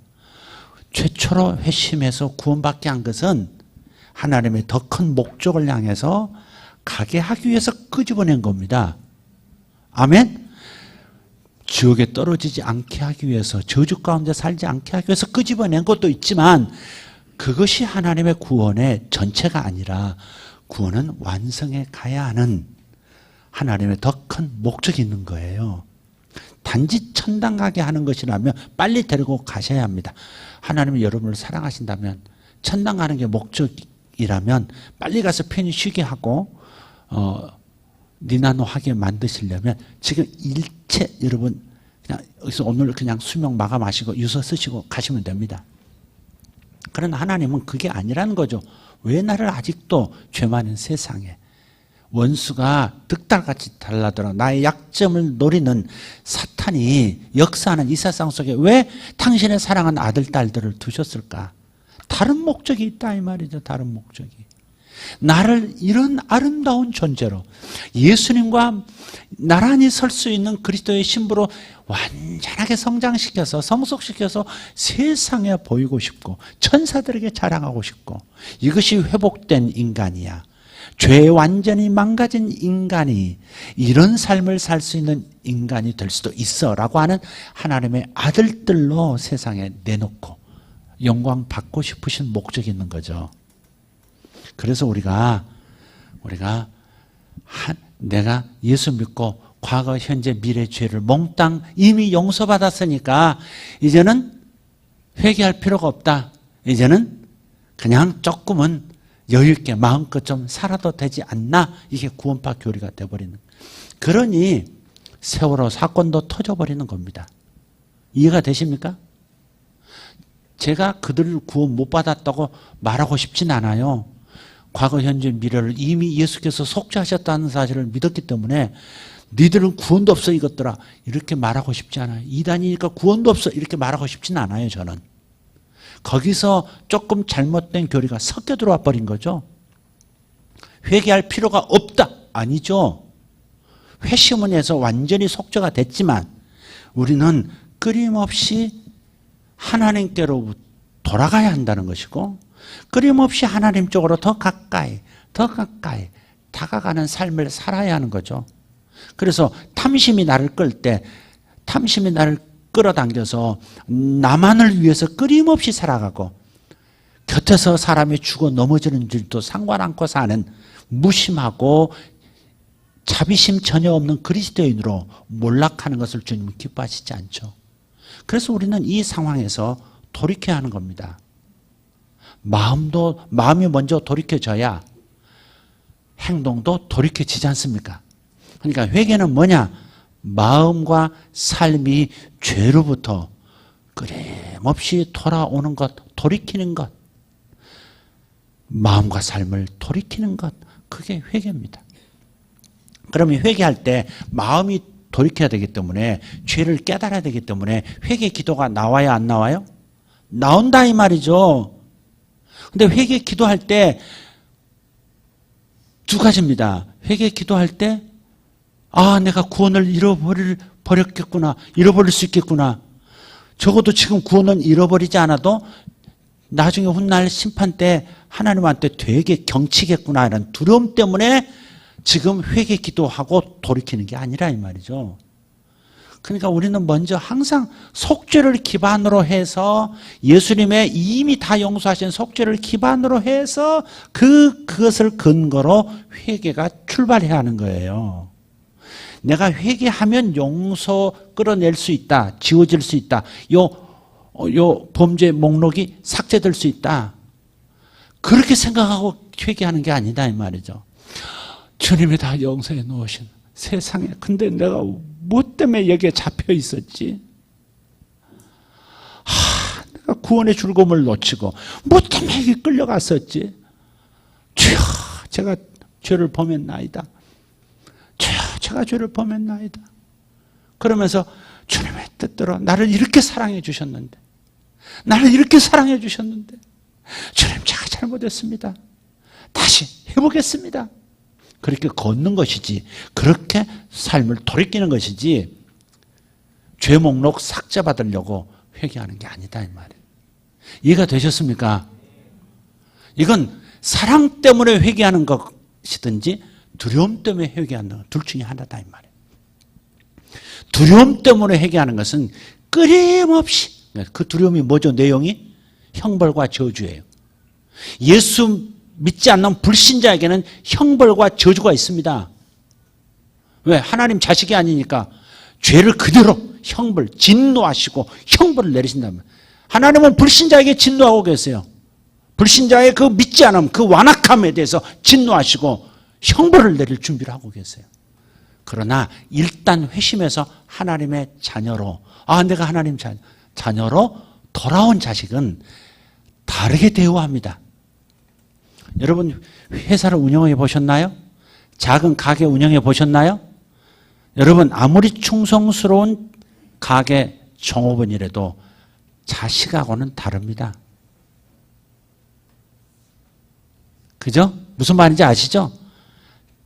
최초로 회심해서 구원받게 한 것은 하나님의 더 큰 목적을 향해서 가게 하기 위해서 끄집어낸 겁니다. 아멘? 지옥에 떨어지지 않게 하기 위해서, 저주 가운데 살지 않게 하기 위해서 끄집어낸 것도 있지만 그것이 하나님의 구원의 전체가 아니라 구원은 완성해 가야 하는 하나님의 더 큰 목적이 있는 거예요. 단지 천당 가게 하는 것이라면 빨리 데리고 가셔야 합니다. 하나님이 여러분을 사랑하신다면, 천당 가는 게 목적이라면 빨리 가서 편히 쉬게 하고 니나노하게 만드시려면 지금 일체 여러분 그냥 여기서 오늘 그냥 수명 마감하시고 유서 쓰시고 가시면 됩니다. 그러나 하나님은 그게 아니라는 거죠. 왜 나를 아직도 죄 많은 세상에, 원수가 득달같이 달라들어 나의 약점을 노리는 사탄이 역사하는 이 세상 속에 왜 당신의 사랑하는 아들, 딸들을 두셨을까? 다른 목적이 있다 이 말이죠. 다른 목적이. 나를 이런 아름다운 존재로 예수님과 나란히 설 수 있는 그리스도의 신부로 완전하게 성장시켜서 성숙시켜서 세상에 보이고 싶고 천사들에게 자랑하고 싶고, 이것이 회복된 인간이야. 죄에 완전히 망가진 인간이 이런 삶을 살 수 있는 인간이 될 수도 있어 라고 하는 하나님의 아들들로 세상에 내놓고 영광 받고 싶으신 목적이 있는 거죠. 그래서 우리가 내가 예수 믿고 과거, 현재, 미래 죄를 몽땅 이미 용서받았으니까 이제는 회개할 필요가 없다. 이제는 그냥 조금은 여유 있게 마음껏 좀 살아도 되지 않나? 이게 구원파 교리가 돼버리는. 그러니 세월호 사건도 터져버리는 겁니다. 이해가 되십니까? 제가 그들을 구원 못 받았다고 말하고 싶진 않아요. 과거, 현재, 미래를 이미 예수께서 속죄하셨다는 사실을 믿었기 때문에 니들은 구원도 없어 이것들아 이렇게 말하고 싶지 않아요. 이단이니까 구원도 없어 이렇게 말하고 싶진 않아요. 저는 거기서 조금 잘못된 교리가 섞여 들어와 버린 거죠. 회개할 필요가 없다 아니죠. 회심원에서 완전히 속죄가 됐지만 우리는 끊임없이 하나님께로 돌아가야 한다는 것이고, 끊임없이 하나님 쪽으로 더 가까이 다가가는 삶을 살아야 하는 거죠. 그래서 탐심이 나를 끌 때, 탐심이 나를 끌어당겨서 나만을 위해서 끊임없이 살아가고, 곁에서 사람이 죽어 넘어지는 줄도 상관 않고 사는 무심하고 자비심 전혀 없는 그리스도인으로 몰락하는 것을 주님은 기뻐하시지 않죠. 그래서 우리는 이 상황에서 돌이켜야 하는 겁니다. 마음이 먼저 돌이켜져야 행동도 돌이켜지지 않습니까? 그러니까 회개는 뭐냐? 마음과 삶이 죄로부터 끊임없이 돌아오는 것, 돌이키는 것, 마음과 삶을 돌이키는 것, 그게 회개입니다. 그러면 회개할 때 마음이 돌이켜야 되기 때문에, 죄를 깨달아야 되기 때문에 회개 기도가 나와야 안 나와요? 나온다 이 말이죠. 근데 회개 기도할 때 두 가지입니다. 회개 기도할 때 내가 구원을 잃어버렸겠구나, 잃어버릴 수 있겠구나. 적어도 지금 구원은 잃어버리지 않아도 나중에 훗날 심판 때 하나님한테 되게 경치겠구나 이런 두려움 때문에 지금 회개 기도하고 돌이키는 게 아니라 이 말이죠. 그러니까 우리는 먼저 항상 속죄를 기반으로 해서, 예수님의 이미 다 용서하신 속죄를 기반으로 해서 그것을 근거로 회개가 출발해야 하는 거예요. 내가 회개하면 용서 끌어낼 수 있다, 지워질 수 있다, 요 범죄 목록이 삭제될 수 있다, 그렇게 생각하고 회개하는 게 아니다 이 말이죠. 주님이 다 용서해 놓으신 세상에, 근데 내가 뭐 때문에 여기에 잡혀 있었지? 내가 구원의 즐거움을 놓치고 뭐 때문에 여기 끌려갔었지? 주여, 제가 죄를 범했나이다. 주여, 제가 죄를 범했나이다. 그러면서 주님의 뜻대로 나를 이렇게 사랑해 주셨는데, 주님 제가 잘못했습니다. 다시 해보겠습니다. 그렇게 걷는 것이지, 그렇게 삶을 돌이키는 것이지, 죄 목록 삭제받으려고 회개하는 게 아니다 이 말이에요. 이해가 되셨습니까? 이건 사랑 때문에 회개하는 것이든지 두려움 때문에 회개한다. 둘 중에 하나다 이 말이에요. 두려움 때문에 회개하는 것은 끊임없이, 그 두려움이 뭐죠? 내용이 형벌과 저주예요. 예수 믿지 않는 불신자에게는 형벌과 저주가 있습니다. 왜? 하나님 자식이 아니니까 죄를 그대로 형벌, 진노하시고 형벌을 내리신다면, 하나님은 불신자에게 진노하고 계세요. 불신자의 그 믿지 않음, 그 완악함에 대해서 진노하시고 형벌을 내릴 준비를 하고 계세요. 그러나 일단 회심해서 하나님의 자녀로, 내가 하나님 자녀로 돌아온 자식은 다르게 대우합니다. 여러분 회사를 운영해 보셨나요? 작은 가게 운영해 보셨나요? 여러분 아무리 충성스러운 가게 종업원이라도 자식하고는 다릅니다. 그죠? 무슨 말인지 아시죠?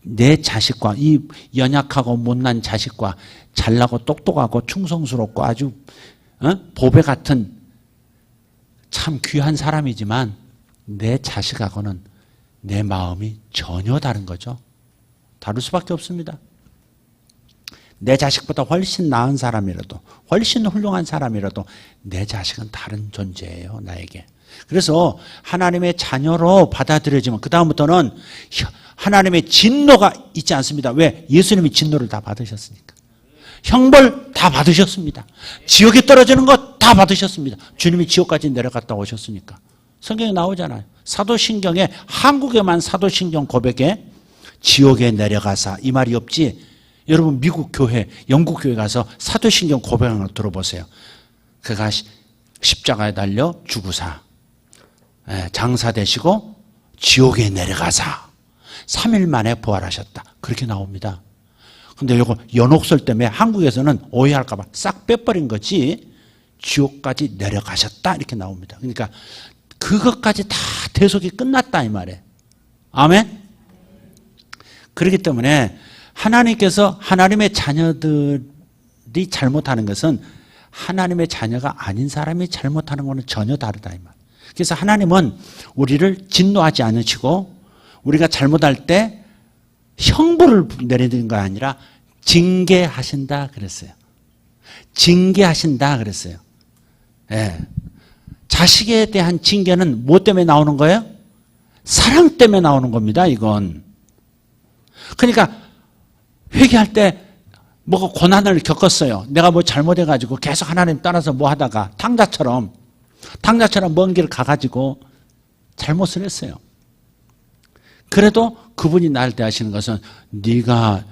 내 자식과, 이 연약하고 못난 자식과 잘나고 똑똑하고 충성스럽고 아주 보배 같은 참 귀한 사람이지만 내 자식하고는 내 마음이 전혀 다른 거죠. 다를 수밖에 없습니다. 내 자식보다 훨씬 나은 사람이라도, 훨씬 훌륭한 사람이라도 내 자식은 다른 존재예요, 나에게. 그래서 하나님의 자녀로 받아들여지면 그 다음부터는 하나님의 진노가 있지 않습니다. 왜? 예수님이 진노를 다 받으셨으니까. 형벌 다 받으셨습니다. 지옥에 떨어지는 것 다 받으셨습니다. 주님이 지옥까지 내려갔다 오셨으니까. 성경에 나오잖아요. 사도신경에, 한국에만 사도신경 고백에 지옥에 내려가사, 이 말이 없지. 여러분 미국 교회, 영국 교회 가서 사도신경 고백하는 거 들어보세요. 그가 십자가에 달려 죽으사 장사되시고 지옥에 내려가사 3일 만에 부활하셨다. 그렇게 나옵니다. 근데 이거 연옥설 때문에 한국에서는 오해할까 봐 싹 빼버린 거지, 지옥까지 내려가셨다 이렇게 나옵니다. 그러니까 그것까지 다 대속이 끝났다 이 말이에요. 아멘? 그렇기 때문에 하나님께서 하나님의 자녀들이 잘못하는 것은 하나님의 자녀가 아닌 사람이 잘못하는 것은 전혀 다르다 이 말. 그래서 하나님은 우리를 진노하지 않으시고 우리가 잘못할 때 형벌을 내리는 거 아니라 징계하신다 그랬어요. 징계하신다 그랬어요. 예. 자식에 대한 징계는 뭐 때문에 나오는 거예요? 사랑 때문에 나오는 겁니다. 이건. 그러니까 회개할 때 뭐가 고난을 겪었어요. 내가 뭐 잘못해가지고 계속 하나님 따라서 뭐 하다가 탕자처럼 먼 길 가가지고 잘못을 했어요. 그래도 그분이 나를 대하시는 것은 네가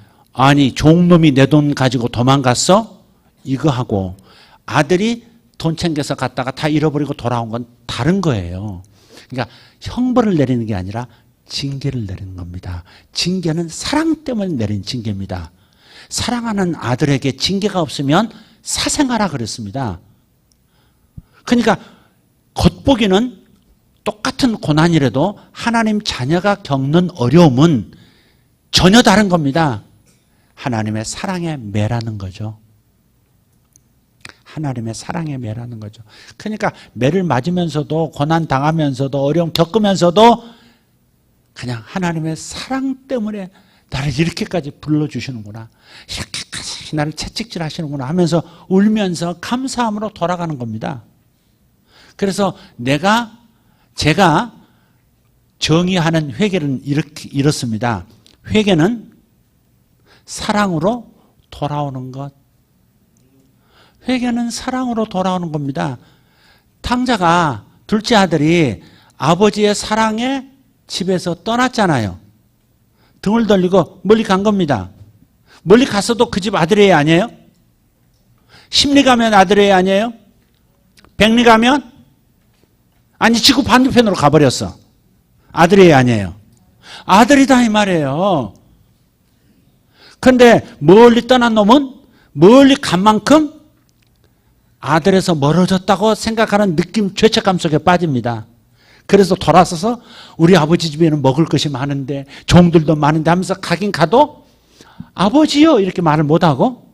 종놈이 내 돈 가지고 도망갔어? 이거 하고 아들이 돈 챙겨서 갔다가 다 잃어버리고 돌아온 건 다른 거예요. 그러니까 형벌을 내리는 게 아니라 징계를 내리는 겁니다. 징계는 사랑 때문에 내린 징계입니다. 사랑하는 아들에게 징계가 없으면 사생하라 그랬습니다. 그러니까 겉보기는 똑같은 고난이라도 하나님 자녀가 겪는 어려움은 전혀 다른 겁니다. 하나님의 사랑에 매라는 거죠. 하나님의 사랑에 매라는 거죠. 그러니까 매를 맞으면서도 고난 당하면서도 어려움 겪으면서도 그냥 하나님의 사랑 때문에 나를 이렇게까지 불러주시는구나, 이렇게까지 나를 채찍질 하시는구나 하면서 울면서 감사함으로 돌아가는 겁니다. 그래서 제가 정의하는 회개는 이렇습니다. 회개는 사랑으로 돌아오는 것. 회개는 사랑으로 돌아오는 겁니다. 탕자가, 둘째 아들이 아버지의 사랑에 집에서 떠났잖아요. 등을 돌리고 멀리 간 겁니다. 멀리 갔어도 그 집 아들이 아니에요? 십리 가면 아들이 아니에요? 백리 가면? 아니, 지구 반대편으로 가버렸어. 아들이 아니에요? 아들이다 이 말이에요. 그런데 멀리 떠난 놈은 멀리 간 만큼 아들에서 멀어졌다고 생각하는 느낌, 죄책감 속에 빠집니다. 그래서 돌아서서 우리 아버지 집에는 먹을 것이 많은데 종들도 많은데 하면서 가긴 가도 아버지요 이렇게 말을 못하고,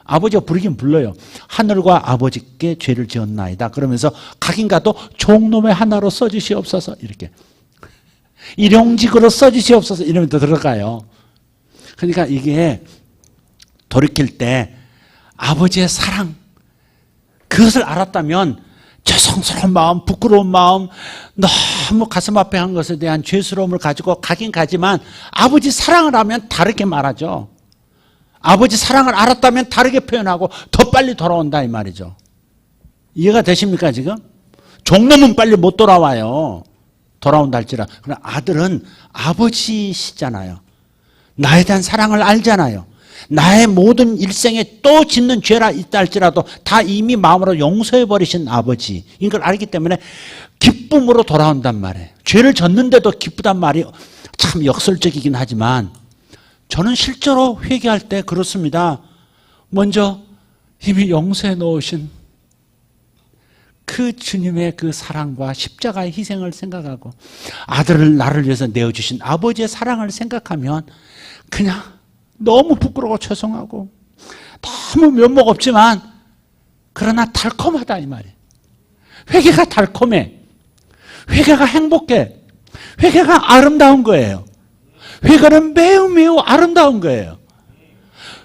아버지가 부르긴 불러요. 하늘과 아버지께 죄를 지었나이다 그러면서 가긴 가도 종놈의 하나로 써주시옵소서, 이렇게 일용직으로 써주시옵소서 이러면 또 들어가요. 그러니까 이게 돌이킬 때 아버지의 사랑, 그것을 알았다면 죄송스러운 마음, 부끄러운 마음, 너무 가슴 아파 한 것에 대한 죄스러움을 가지고 가긴 가지만 아버지 사랑을 하면 다르게 말하죠. 아버지 사랑을 알았다면 다르게 표현하고 더 빨리 돌아온다 이 말이죠. 이해가 되십니까 지금? 종놈은 빨리 못 돌아와요. 돌아온다 할지라. 그러나 아들은 아버지시잖아요. 나에 대한 사랑을 알잖아요. 나의 모든 일생에 또 짓는 죄라 있다 할지라도 다 이미 마음으로 용서해버리신 아버지, 이걸 알기 때문에 기쁨으로 돌아온단 말이에요. 죄를 졌는데도 기쁘단 말이 참 역설적이긴 하지만 저는 실제로 회개할 때 그렇습니다. 먼저 이미 용서해 놓으신 그 주님의 그 사랑과 십자가의 희생을 생각하고 아들을 나를 위해서 내어주신 아버지의 사랑을 생각하면 그냥 너무 부끄러워 죄송하고 너무 면목 없지만 그러나 달콤하다 이 말이에요. 회개가 달콤해. 회개가 행복해. 회개가 아름다운 거예요. 회개는 매우 매우 아름다운 거예요.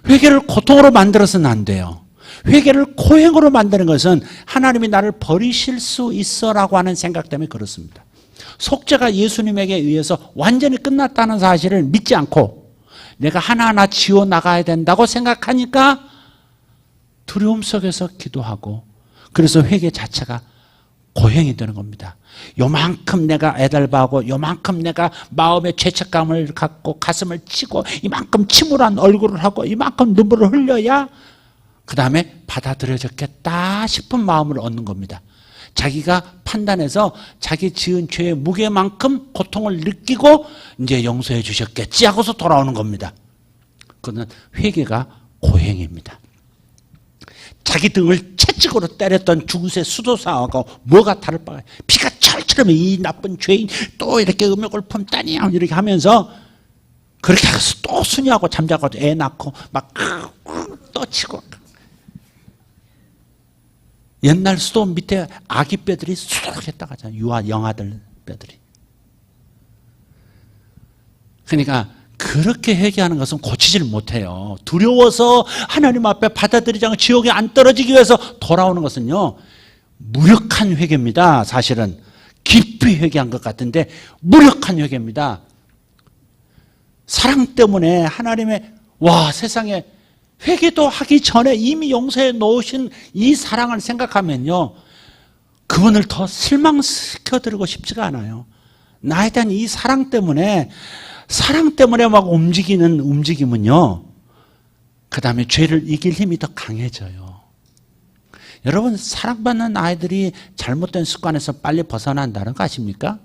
회개를 고통으로 만들어서는 안 돼요. 회개를 고행으로 만드는 것은 하나님이 나를 버리실 수 있어라고 하는 생각 때문에 그렇습니다. 속죄가 예수님에게 의해서 완전히 끝났다는 사실을 믿지 않고 내가 하나하나 지워나가야 된다고 생각하니까 두려움 속에서 기도하고 그래서 회개 자체가 고행이 되는 겁니다. 요만큼 내가 애달바하고 요만큼 내가 마음의 죄책감을 갖고 가슴을 치고 이만큼 침울한 얼굴을 하고 이만큼 눈물을 흘려야 그 다음에 받아들여졌겠다 싶은 마음을 얻는 겁니다. 자기가 판단해서 자기 지은 죄의 무게만큼 고통을 느끼고 이제 용서해 주셨겠지 하고서 돌아오는 겁니다. 그건 회개가 고행입니다. 자기 등을 채찍으로 때렸던 죽은새 수도사하고 뭐가 다를 바가 피가 철철 이 나쁜 죄인 또 이렇게 음욕을 품다니 이렇게 하면서 그렇게 해서 또 순이하고 잠자고 애 낳고 막 또 치고 옛날 수도 밑에 아기 뼈들이 수두룩했다 가잖아요. 유아 영아들 뼈들이. 그러니까 그렇게 회개하는 것은 고치질 못해요. 두려워서 하나님 앞에 받아들이지 않고 지옥에 안 떨어지기 위해서 돌아오는 것은요 무력한 회개입니다. 사실은 깊이 회개한 것 같은데 무력한 회개입니다. 사랑 때문에 하나님의 세상에 회개도 하기 전에 이미 용서해 놓으신 이 사랑을 생각하면요 그분을 더 실망시켜드리고 싶지가 않아요. 나에 대한 이 사랑 때문에 막 움직이는 움직임은요 그 다음에 죄를 이길 힘이 더 강해져요. 여러분 사랑받는 아이들이 잘못된 습관에서 빨리 벗어난다는 거 아십니까?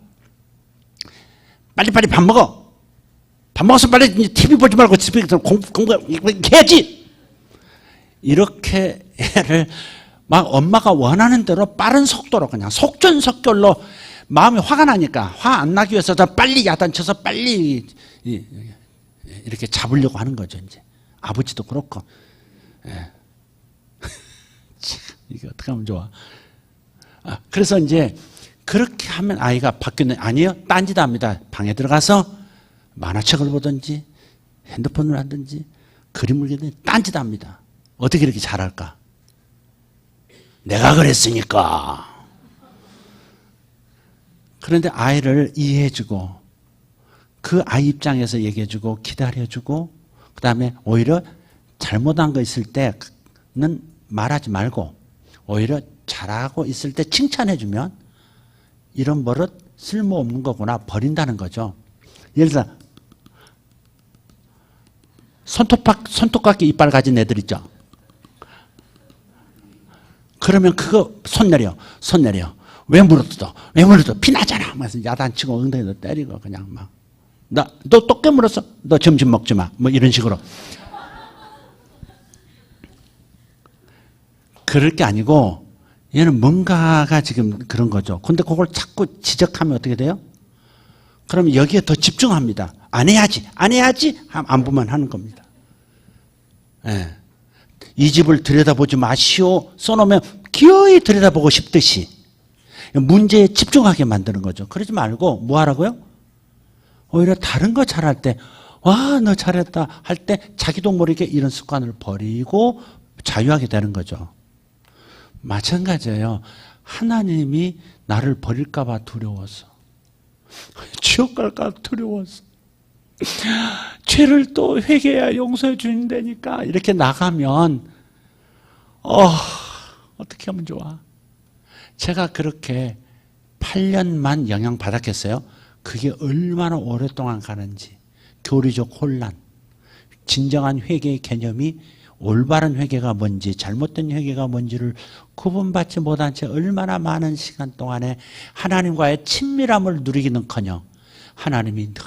빨리빨리 밥 먹어. 밥 먹어서 빨리 TV 보지 말고 집에 공부해야지. 이렇게 애를 막 엄마가 원하는 대로 빠른 속도로 그냥 속전속결로 마음이 화가 나니까 화 안 나기 위해서 더 빨리 야단쳐서 빨리 이렇게 잡으려고 하는 거죠. 이제 아버지도 그렇고. 예. 이게 어떻게 하면 좋아? 그래서 이제 그렇게 하면 아이가 바뀌는 아니에요. 딴짓 합니다. 방에 들어가서 만화책을 보든지 핸드폰을 하든지 그림을 그리든지 딴짓 합니다. 어떻게 이렇게 잘할까? 내가 그랬으니까. 그런데 아이를 이해해주고 그 아이 입장에서 얘기해주고 기다려주고 그 다음에 오히려 잘못한 거 있을 때는 말하지 말고 오히려 잘하고 있을 때 칭찬해주면 이런 버릇 쓸모없는 거구나 버린다는 거죠. 예를 들어 손톱깎이 이빨 가진 애들 있죠. 그러면 그거 손 내려. 왜 물어뜯어? 피나잖아. 그래서 야단치고 엉덩이도 때리고 그냥 막. 너 또 깨물었어? 너 점심 먹지 마. 뭐 이런 식으로. 그럴 게 아니고 얘는 뭔가가 지금 그런 거죠. 근데 그걸 자꾸 지적하면 어떻게 돼요? 그럼 여기에 더 집중합니다. 안 해야지 안 보면 하는 겁니다. 예. 이 집을 들여다보지 마시오 써놓으면 기어이 들여다보고 싶듯이 문제에 집중하게 만드는 거죠. 그러지 말고 뭐 하라고요? 오히려 다른 거 잘할 때 와, 너 잘했다 할 때 자기도 모르게 이런 습관을 버리고 자유하게 되는 거죠. 마찬가지예요. 하나님이 나를 버릴까 봐 두려워서, 지옥 갈까 두려워서, 죄를 또 회개해야 용서해 주는다니까 이렇게 나가면 어떻게 하면 좋아? 제가 그렇게 8년만 영향받았겠어요? 그게 얼마나 오랫동안 가는지, 교리적 혼란, 진정한 회개의 개념이 올바른 회개가 뭔지 잘못된 회개가 뭔지를 구분받지 못한 채 얼마나 많은 시간 동안에 하나님과의 친밀함을 누리기는커녕 하나님이 늘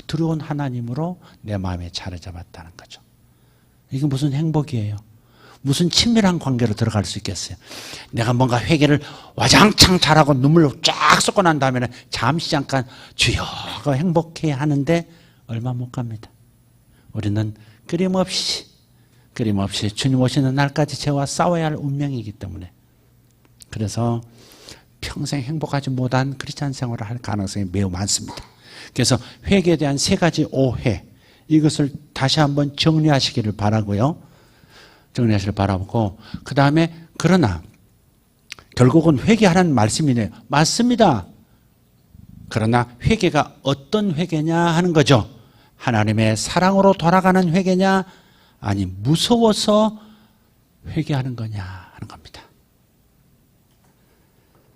두려운 하나님으로 내 마음에 자리 잡았다는 거죠. 이게 무슨 행복이에요? 무슨 친밀한 관계로 들어갈 수 있겠어요? 내가 뭔가 회개를 와장창 잘하고 눈물 쫙 쏟고 난 다음에는 잠시 잠깐 주여가 행복해 하는데 얼마 못 갑니다. 우리는 끊임없이 주님 오시는 날까지 죄와 싸워야 할 운명이기 때문에, 그래서 평생 행복하지 못한 크리스찬 생활을 할 가능성이 매우 많습니다. 그래서 회개에 대한 3가지 오해, 이것을 다시 한번 정리하시기를 바라고요. 정리하시길 바라고, 그 다음에 그러나 결국은 회개하라는 말씀이네요. 맞습니다. 그러나 회개가 어떤 회개냐 하는 거죠. 하나님의 사랑으로 돌아가는 회개냐, 아니 무서워서 회개하는 거냐 하는 겁니다.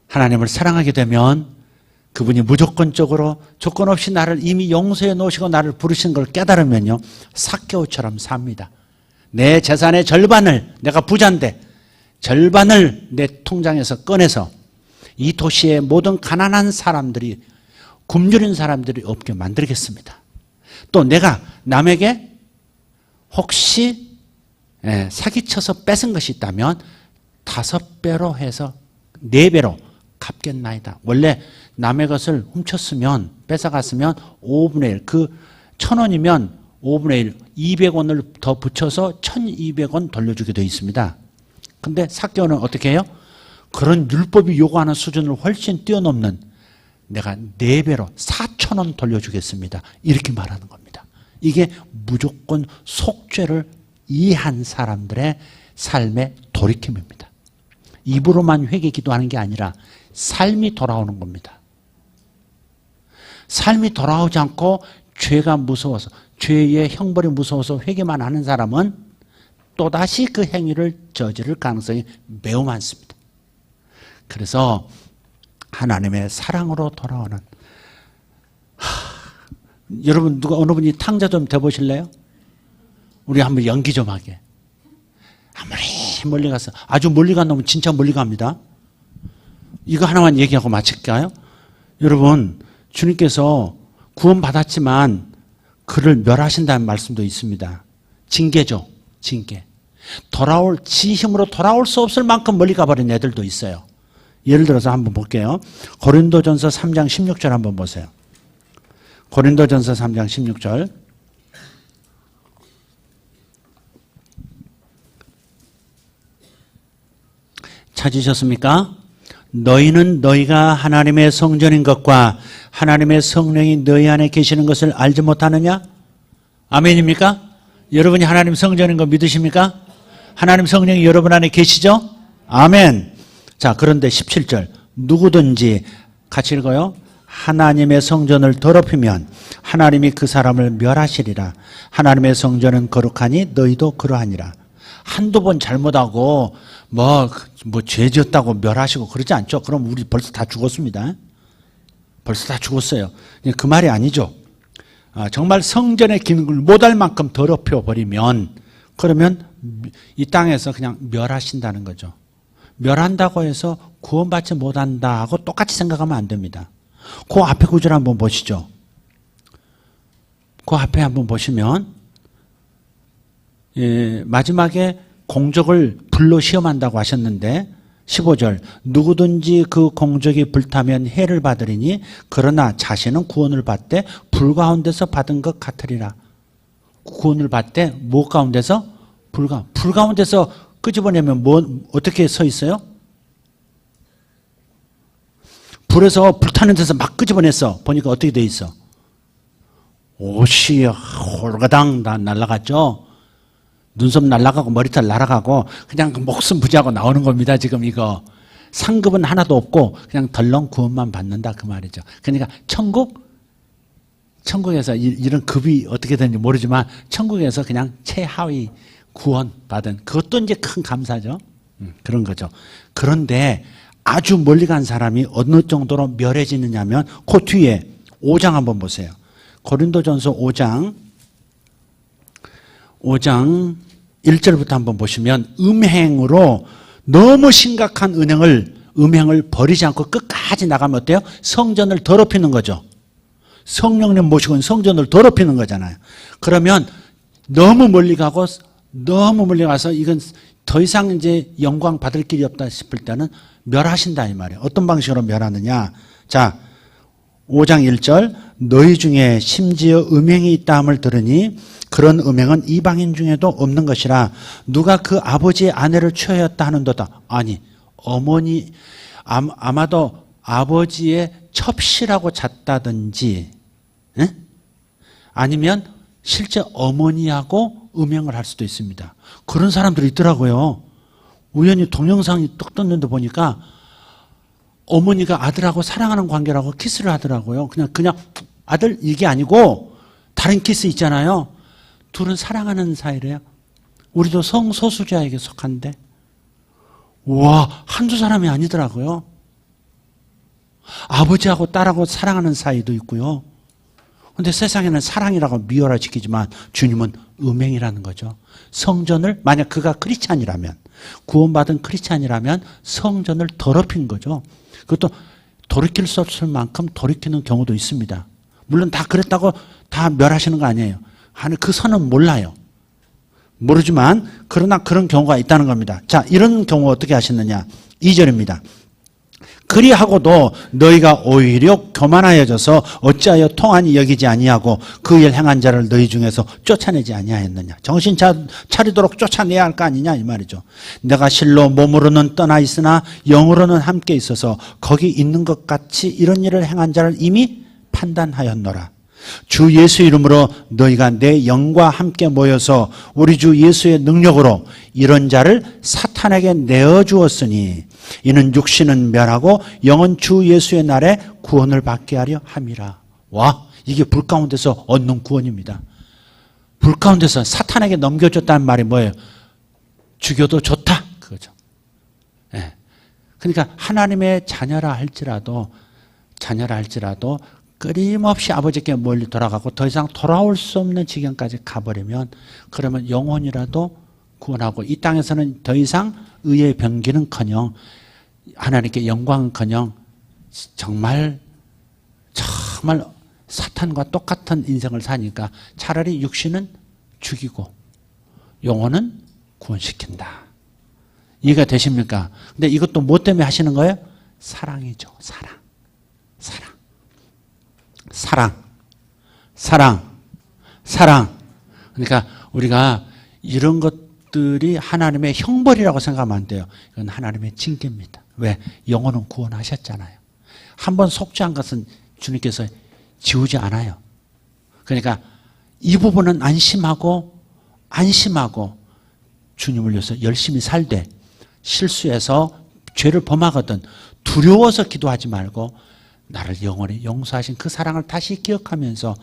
하나님을 사랑하게 되면 그분이 무조건적으로 조건 없이 나를 이미 용서해 놓으시고 나를 부르신 걸 깨달으면요, 삭개오처럼 삽니다. 내 재산의 절반을, 내가 부자인데 절반을 내 통장에서 꺼내서 이 도시의 모든 가난한 사람들이, 굶주린 사람들이 없게 만들겠습니다. 또 내가 남에게 혹시 사기쳐서 뺏은 것이 있다면 5배로 해서 4배로 갚겠나이다. 원래 남의 것을 훔쳤으면, 뺏어갔으면 5분의 1, 그 1,000원이면 5분의 1, 200원을 더 붙여서 1,200원 돌려주게 되어 있습니다. 근데 삭개오는 어떻게 해요? 그런 율법이 요구하는 수준을 훨씬 뛰어넘는, 내가 4배로 4,000원 돌려주겠습니다. 이렇게 말하는 겁니다. 이게 무조건 속죄를 이해한 사람들의 삶의 돌이킴입니다. 입으로만 회개 기도하는 게 아니라 삶이 돌아오는 겁니다. 삶이 돌아오지 않고 죄가 무서워서, 죄의 형벌이 무서워서 회개만 하는 사람은 또다시 그 행위를 저지를 가능성이 매우 많습니다. 그래서 하나님의 사랑으로 돌아오는, 여러분 누가 어느 분이 탕자 좀 돼보실래요? 우리 한번 연기 좀 하게. 아무리 멀리 가서, 아주 멀리 간 놈은 진짜 멀리 갑니다. 이거 하나만 얘기하고 마칠까요? 여러분, 주님께서 구원받았지만 그를 멸하신다는 말씀도 있습니다. 징계죠. 징계. 지 힘으로 돌아올 수 없을 만큼 멀리 가버린 애들도 있어요. 예를 들어서 한번 볼게요. 고린도전서 3장 16절 한번 보세요. 고린도전서 3장 16절. 찾으셨습니까? 너희는 너희가 하나님의 성전인 것과 하나님의 성령이 너희 안에 계시는 것을 알지 못하느냐? 아멘입니까? 여러분이 하나님 성전인 거 믿으십니까? 하나님 성령이 여러분 안에 계시죠? 아멘. 자, 그런데 17절. 누구든지, 같이 읽어요. 하나님의 성전을 더럽히면 하나님이 그 사람을 멸하시리라. 하나님의 성전은 거룩하니 너희도 그러하니라. 한두 번 잘못하고 죄 지었다고 멸하시고 그러지 않죠. 그럼 우리 벌써 다 죽었습니다. 벌써 다 죽었어요. 그 말이 아니죠. 정말 성전의 기능을 못할 만큼 더럽혀 버리면, 그러면 이 땅에서 그냥 멸하신다는 거죠. 멸한다고 해서 구원받지 못한다 하고 똑같이 생각하면 안 됩니다. 그 앞에 구절 한번 보시죠. 그 앞에 한번 보시면, 마지막에 공적을 불로 시험한다고 하셨는데 15절, 누구든지 그 공적이 불타면 해를 받으리니 그러나 자신은 구원을 받되 불 가운데서 받은 것 같으리라. 구원을 받되 뭐 가운데서? 불 가운데서 끄집어내면 어떻게 서 있어요? 불에서 불타는 데서 막 끄집어냈어. 보니까 어떻게 돼 있어? 옷이 홀가당 다 날아갔죠. 눈썹 날아가고 머리털 날아가고 그냥 목숨 부지하고 나오는 겁니다. 지금 이거 상급은 하나도 없고 그냥 덜렁 구원만 받는다 그 말이죠. 그러니까 천국에서 이런 급이 어떻게 되는지 모르지만 천국에서 그냥 최하위 구원 받은 그것도 이제 큰 감사죠. 그런 거죠. 그런데 아주 멀리 간 사람이 어느 정도로 멸해지느냐면 그 뒤에 5장 한번 보세요. 고린도전서 5장 1절부터 한번 보시면 음행으로 너무 심각한 음행을 버리지 않고 끝까지 나가면 어때요? 성전을 더럽히는 거죠. 성령님 모시고 성전을 더럽히는 거잖아요. 그러면 너무 멀리 가서 이건 더 이상 이제 영광 받을 길이 없다 싶을 때는 멸하신다 이 말이에요. 어떤 방식으로 멸하느냐? 자, 5장 1절 너희 중에 심지어 음행이 있다 함을 들으니 그런 음행은 이방인 중에도 없는 것이라 누가 그 아버지의 아내를 취하였다 하는도다. 아니 어머니 아마도 아버지의 첩시라고 잤다든지 아니면 실제 어머니하고 음행을 할 수도 있습니다. 그런 사람들이 있더라고요. 우연히 동영상이 뚝 떴는데 보니까 어머니가 아들하고 사랑하는 관계라고 키스를 하더라고요. 그냥 아들 이게 아니고 다른 키스 있잖아요. 둘은 사랑하는 사이래요. 우리도 성소수자에게 속한데 와 한두 사람이 아니더라고요. 아버지하고 딸하고 사랑하는 사이도 있고요. 그런데 세상에는 사랑이라고 미워라시키지만 주님은 음행이라는 거죠. 성전을 만약 그가 크리스찬이라면 구원받은 크리스찬이라면 성전을 더럽힌 거죠. 그것도 돌이킬 수 없을 만큼 돌이키는 경우도 있습니다. 물론 다 그랬다고 다 멸하시는 거 아니에요. 그 선은 몰라요. 모르지만 그러나 그런 경우가 있다는 겁니다. 자, 이런 경우 어떻게 하셨느냐? 2절입니다. 그리하고도 너희가 오히려 교만하여져서 어찌하여 통한이 여기지 아니하고 그 일 행한 자를 너희 중에서 쫓아내지 아니하였느냐. 정신 차리도록 쫓아내야 할 거 아니냐 이 말이죠. 내가 실로 몸으로는 떠나 있으나 영으로는 함께 있어서 거기 있는 것 같이 이런 일을 행한 자를 이미 판단하였노라. 주 예수 이름으로 너희가 내 영과 함께 모여서 우리 주 예수의 능력으로 이런 자를 사탄에게 내어주었으니 이는 육신은 멸하고 영은 주 예수의 날에 구원을 받게 하려 함이라. 와, 이게 불 가운데서 얻는 구원입니다. 불 가운데서 사탄에게 넘겨줬다는 말이 뭐예요? 죽여도 좋다 그거죠. 네. 그러니까 하나님의 자녀라 할지라도 끊임없이 아버지께 멀리 돌아가고 더 이상 돌아올 수 없는 지경까지 가버리면 그러면 영혼이라도 구원하고 이 땅에서는 더 이상 의의 병기는커녕 하나님께 영광은커녕 정말 사탄과 똑같은 인생을 사니까 차라리 육신은 죽이고 영혼은 구원시킨다. 이해가 되십니까? 근데 이것도 뭐 때문에 하시는 거예요? 사랑이죠. 사랑. 그러니까 우리가 이런 것들이 하나님의 형벌이라고 생각하면 안 돼요. 이건 하나님의 징계입니다. 왜? 영혼은 구원하셨잖아요. 한번 속죄한 것은 주님께서 지우지 않아요. 그러니까 이 부분은 안심하고 주님을 위해서 열심히 살되 실수해서 죄를 범하거든 두려워서 기도하지 말고 나를 영원히 용서하신 그 사랑을 다시 기억하면서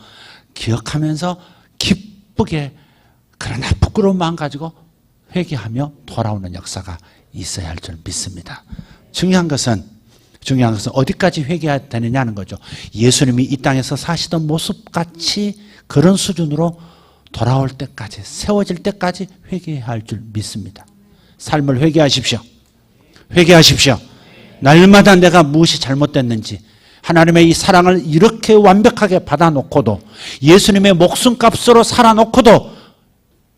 기쁘게 그러나 부끄러운 마음 가지고 회개하며 돌아오는 역사가 있어야 할 줄 믿습니다. 중요한 것은 어디까지 회개해야 되느냐는 거죠. 예수님이 이 땅에서 사시던 모습같이 그런 수준으로 돌아올 때까지 세워질 때까지 회개해야 할 줄 믿습니다. 삶을 회개하십시오. 날마다 내가 무엇이 잘못됐는지 하나님의 이 사랑을 이렇게 완벽하게 받아놓고도 예수님의 목숨값으로 살아놓고도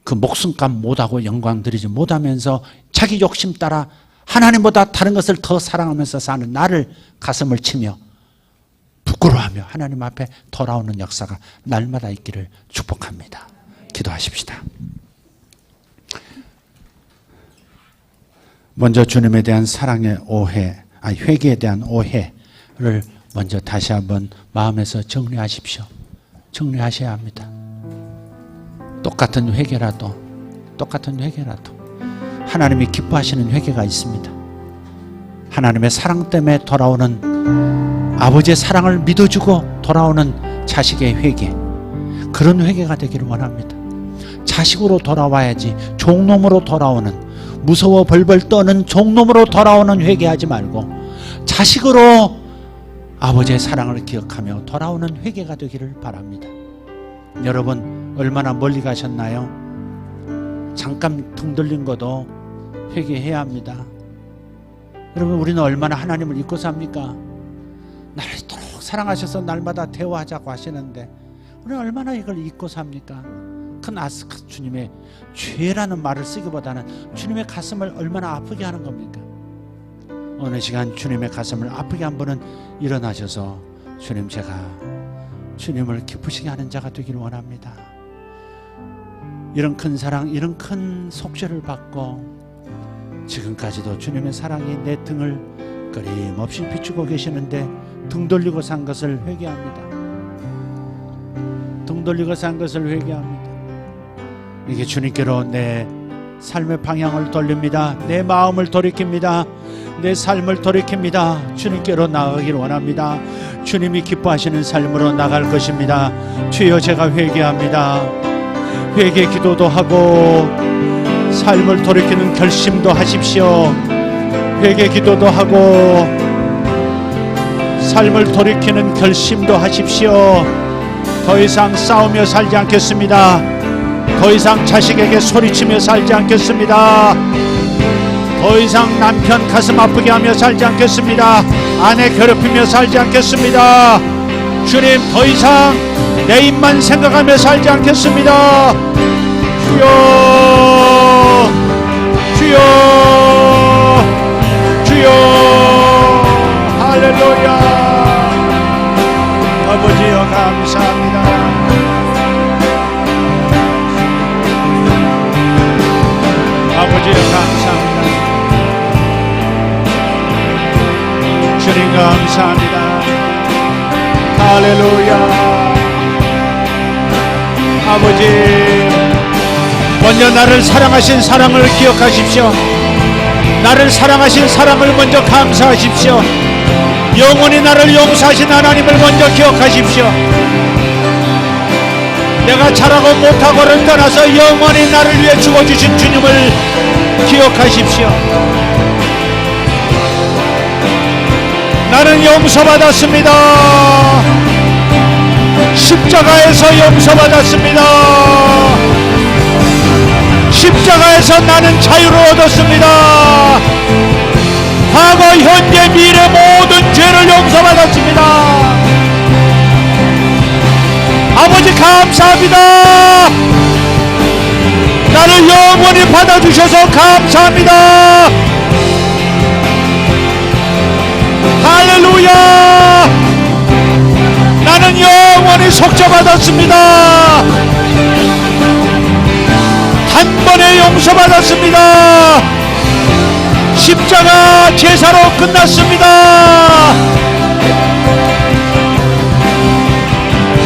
그 목숨값 못하고 영광 드리지 못하면서 자기 욕심 따라 하나님보다 다른 것을 더 사랑하면서 사는 나를 가슴을 치며 부끄러워하며 하나님 앞에 돌아오는 역사가 날마다 있기를 축복합니다. 기도하십시다. 먼저 주님에 대한 회개에 대한 오해를 먼저 다시 한번 마음에서 정리하십시오. 정리하셔야 합니다. 똑같은 회개라도 하나님이 기뻐하시는 회개가 있습니다. 하나님의 사랑 때문에 돌아오는, 아버지의 사랑을 믿어주고 돌아오는 자식의 회개, 그런 회개가 되기를 원합니다. 자식으로 돌아와야지 종놈으로 돌아오는, 무서워 벌벌 떠는 종놈으로 돌아오는 회개하지 말고 자식으로 아버지의 사랑을 기억하며 돌아오는 회개가 되기를 바랍니다. 여러분 얼마나 멀리 가셨나요? 잠깐 등 돌린 것도 회개해야 합니다. 여러분 우리는 얼마나 하나님을 잊고 삽니까? 나를 이토록 사랑하셔서 날마다 대화하자고 하시는데 우리는 얼마나 이걸 잊고 삽니까? 큰 아스카 주님의 죄라는 말을 쓰기보다는 주님의 가슴을 얼마나 아프게 하는 겁니까? 어느 시간 주님의 가슴을 아프게 한 분은 일어나셔서 주님, 제가 주님을 기쁘시게 하는 자가 되기를 원합니다. 이런 큰 사랑, 이런 큰 속죄를 받고 지금까지도 주님의 사랑이 내 등을 끊임없이 비추고 계시는데 등 돌리고 산 것을 회개합니다. 등 돌리고 산 것을 회개합니다. 이게 주님께로 내 삶의 방향을 돌립니다. 내 마음을 돌이킵니다. 내 삶을 돌이킵니다. 주님께로 나아가기를 원합니다. 주님이 기뻐하시는 삶으로 나갈 것입니다. 주여, 제가 회개합니다. 회개 기도도 하고 삶을 돌이키는 결심도 하십시오. 회개 기도도 하고 삶을 돌이키는 결심도 하십시오. 더 이상 싸우며 살지 않겠습니다. 더 이상 자식에게 소리치며 살지 않겠습니다. 더 이상 남편 가슴 아프게 하며 살지 않겠습니다. 아내 괴롭히며 살지 않겠습니다. 주님, 더 이상 내 입만 생각하며 살지 않겠습니다. 주여, 주여, 주여. 할렐루야. 아버지여, 감사합니다. 아버지여, 감사합니다. 주님, 감사합니다. 할렐루야. 아버지, 먼저 나를 사랑하신 사랑을 기억하십시오. 나를 사랑하신 사랑을 먼저 감사하십시오. 영원히 나를 용서하신 하나님을 먼저 기억하십시오. 내가 잘하고 못하고를 떠나서 영원히 나를 위해 죽어주신 주님을 기억하십시오. 나는 용서받았습니다. 십자가에서 용서받았습니다. 십자가에서 나는 자유를 얻었습니다. 과거, 현재, 미래 모든 죄를 용서받았습니다. 아버지, 감사합니다. 나를 영원히 받아주셔서 감사합니다. 할렐루야. 나는 영원히 속죄받았습니다. 단번에 용서받았습니다. 십자가 제사로 끝났습니다.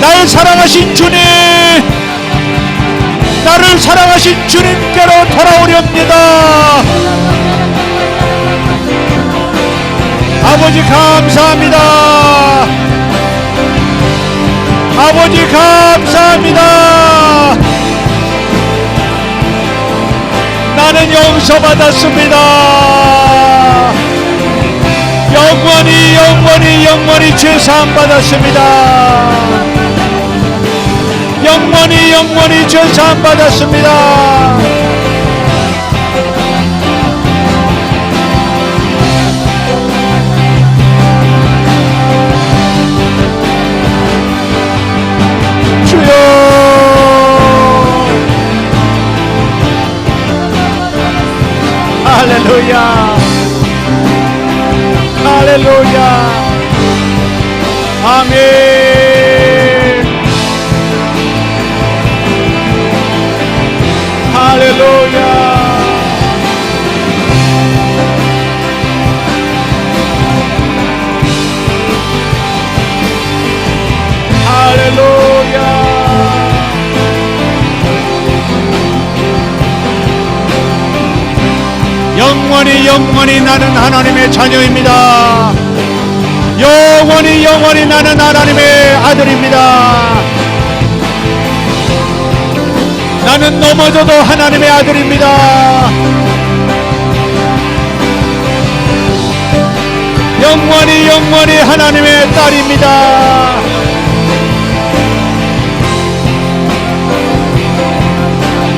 나를 사랑하신 주님, 나를 사랑하신 주님께로 돌아오렵니다. 아버지, 감사합니다. 아버지, 감사합니다. 나는 용서받았습니다. 영원히 영원히 영원히 죄사함 받았습니다. 영원히 영원히 죄사함 받았습니다. 할렐루야. 할렐루야. 아멘. 할렐루야. 할렐루야. 영원히 영원히 나는 하나님의 자녀입니다. 영원히 영원히 나는 하나님의 아들입니다. 나는 넘어져도 하나님의 아들입니다. 영원히 영원히 하나님의 딸입니다.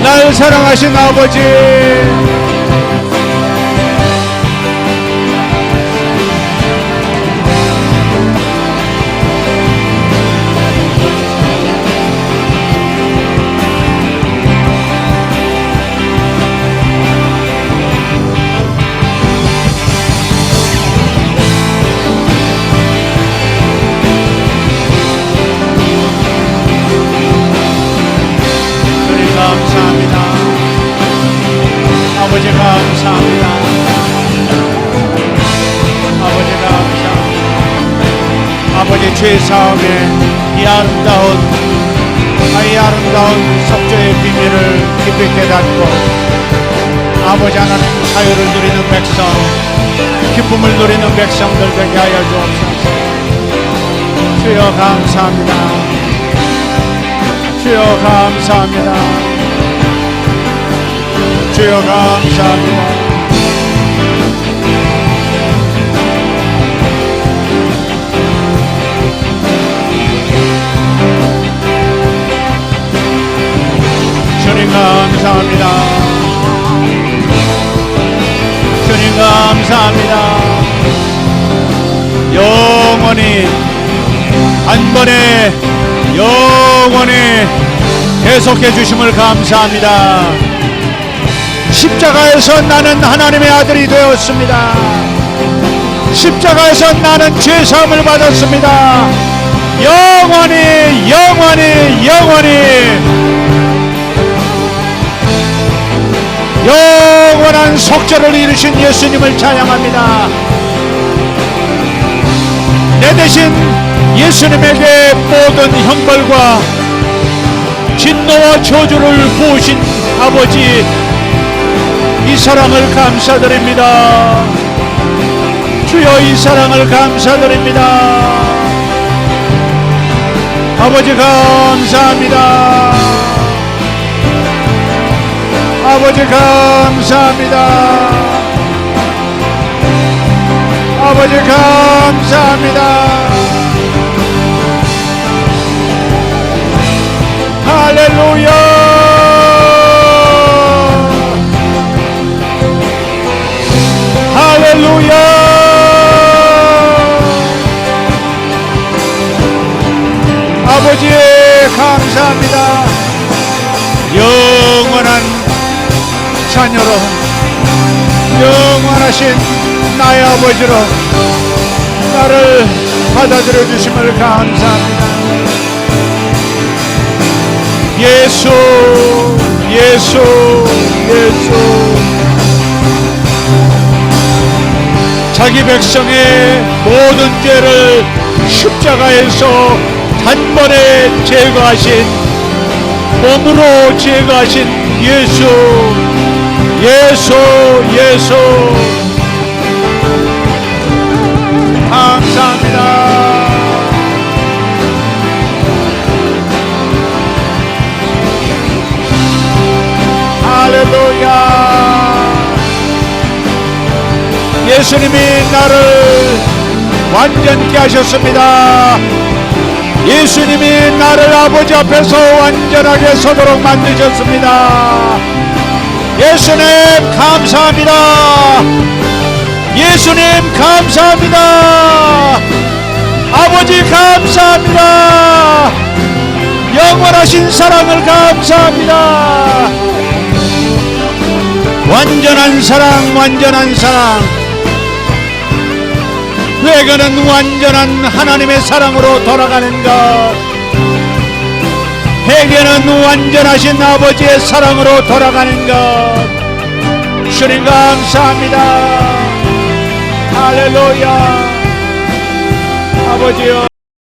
날 사랑하신 아버지, 아버지 감사합니다. 아버지 감사합니다. 아버지 죄사함의 이 아름다운 속죄의 비밀을 깊이 깨닫고 아버지 하나님 자유를 누리는 백성, 기쁨을 누리는 백성들 되게 하여 주옵소서. 주여 감사합니다. 주여 감사합니다. 주여 감사합니다. 주님 감사합니다. 주님 감사합니다. 영원히 한 번에 영원히 계속해 주심을 감사합니다. 십자가에서 나는 하나님의 아들이 되었습니다. 십자가에서 나는 죄사함을 받았습니다. 영원히 영원히 영원히 영원한 속죄를 이루신 예수님을 찬양합니다. 내 대신 예수님에게 모든 형벌과 진노와 저주를 부으신 아버지, 이 사랑을 감사드립니다. 주여 이 사랑을 감사드립니다. 아버지 감사합니다. 아버지 감사합니다. 아버지 감사합니다. 할렐루야. 할렐루야. 아버지 감사합니다. 영원한 자녀로, 영원하신 나의 아버지로 나를 받아들여 주심을 감사합니다. 예수 예수 예수. 자기 백성의 모든 죄를 십자가에서 단번에 제거하신, 몸으로 제거하신 예수 예수 예수 감사합니다. 할렐루야. 예수님이 나를 완전케 하셨습니다. 예수님이 나를 아버지 앞에서 완전하게 서도록 만드셨습니다. 예수님 감사합니다. 예수님 감사합니다. 아버지 감사합니다. 영원하신 사랑을 감사합니다. 완전한 사랑, 완전한 사랑. 회개는 완전한 하나님의 사랑으로 돌아가는 것, 회개는 완전하신 아버지의 사랑으로 돌아가는 것. 주님 감사합니다. 할렐루야. 아버지여.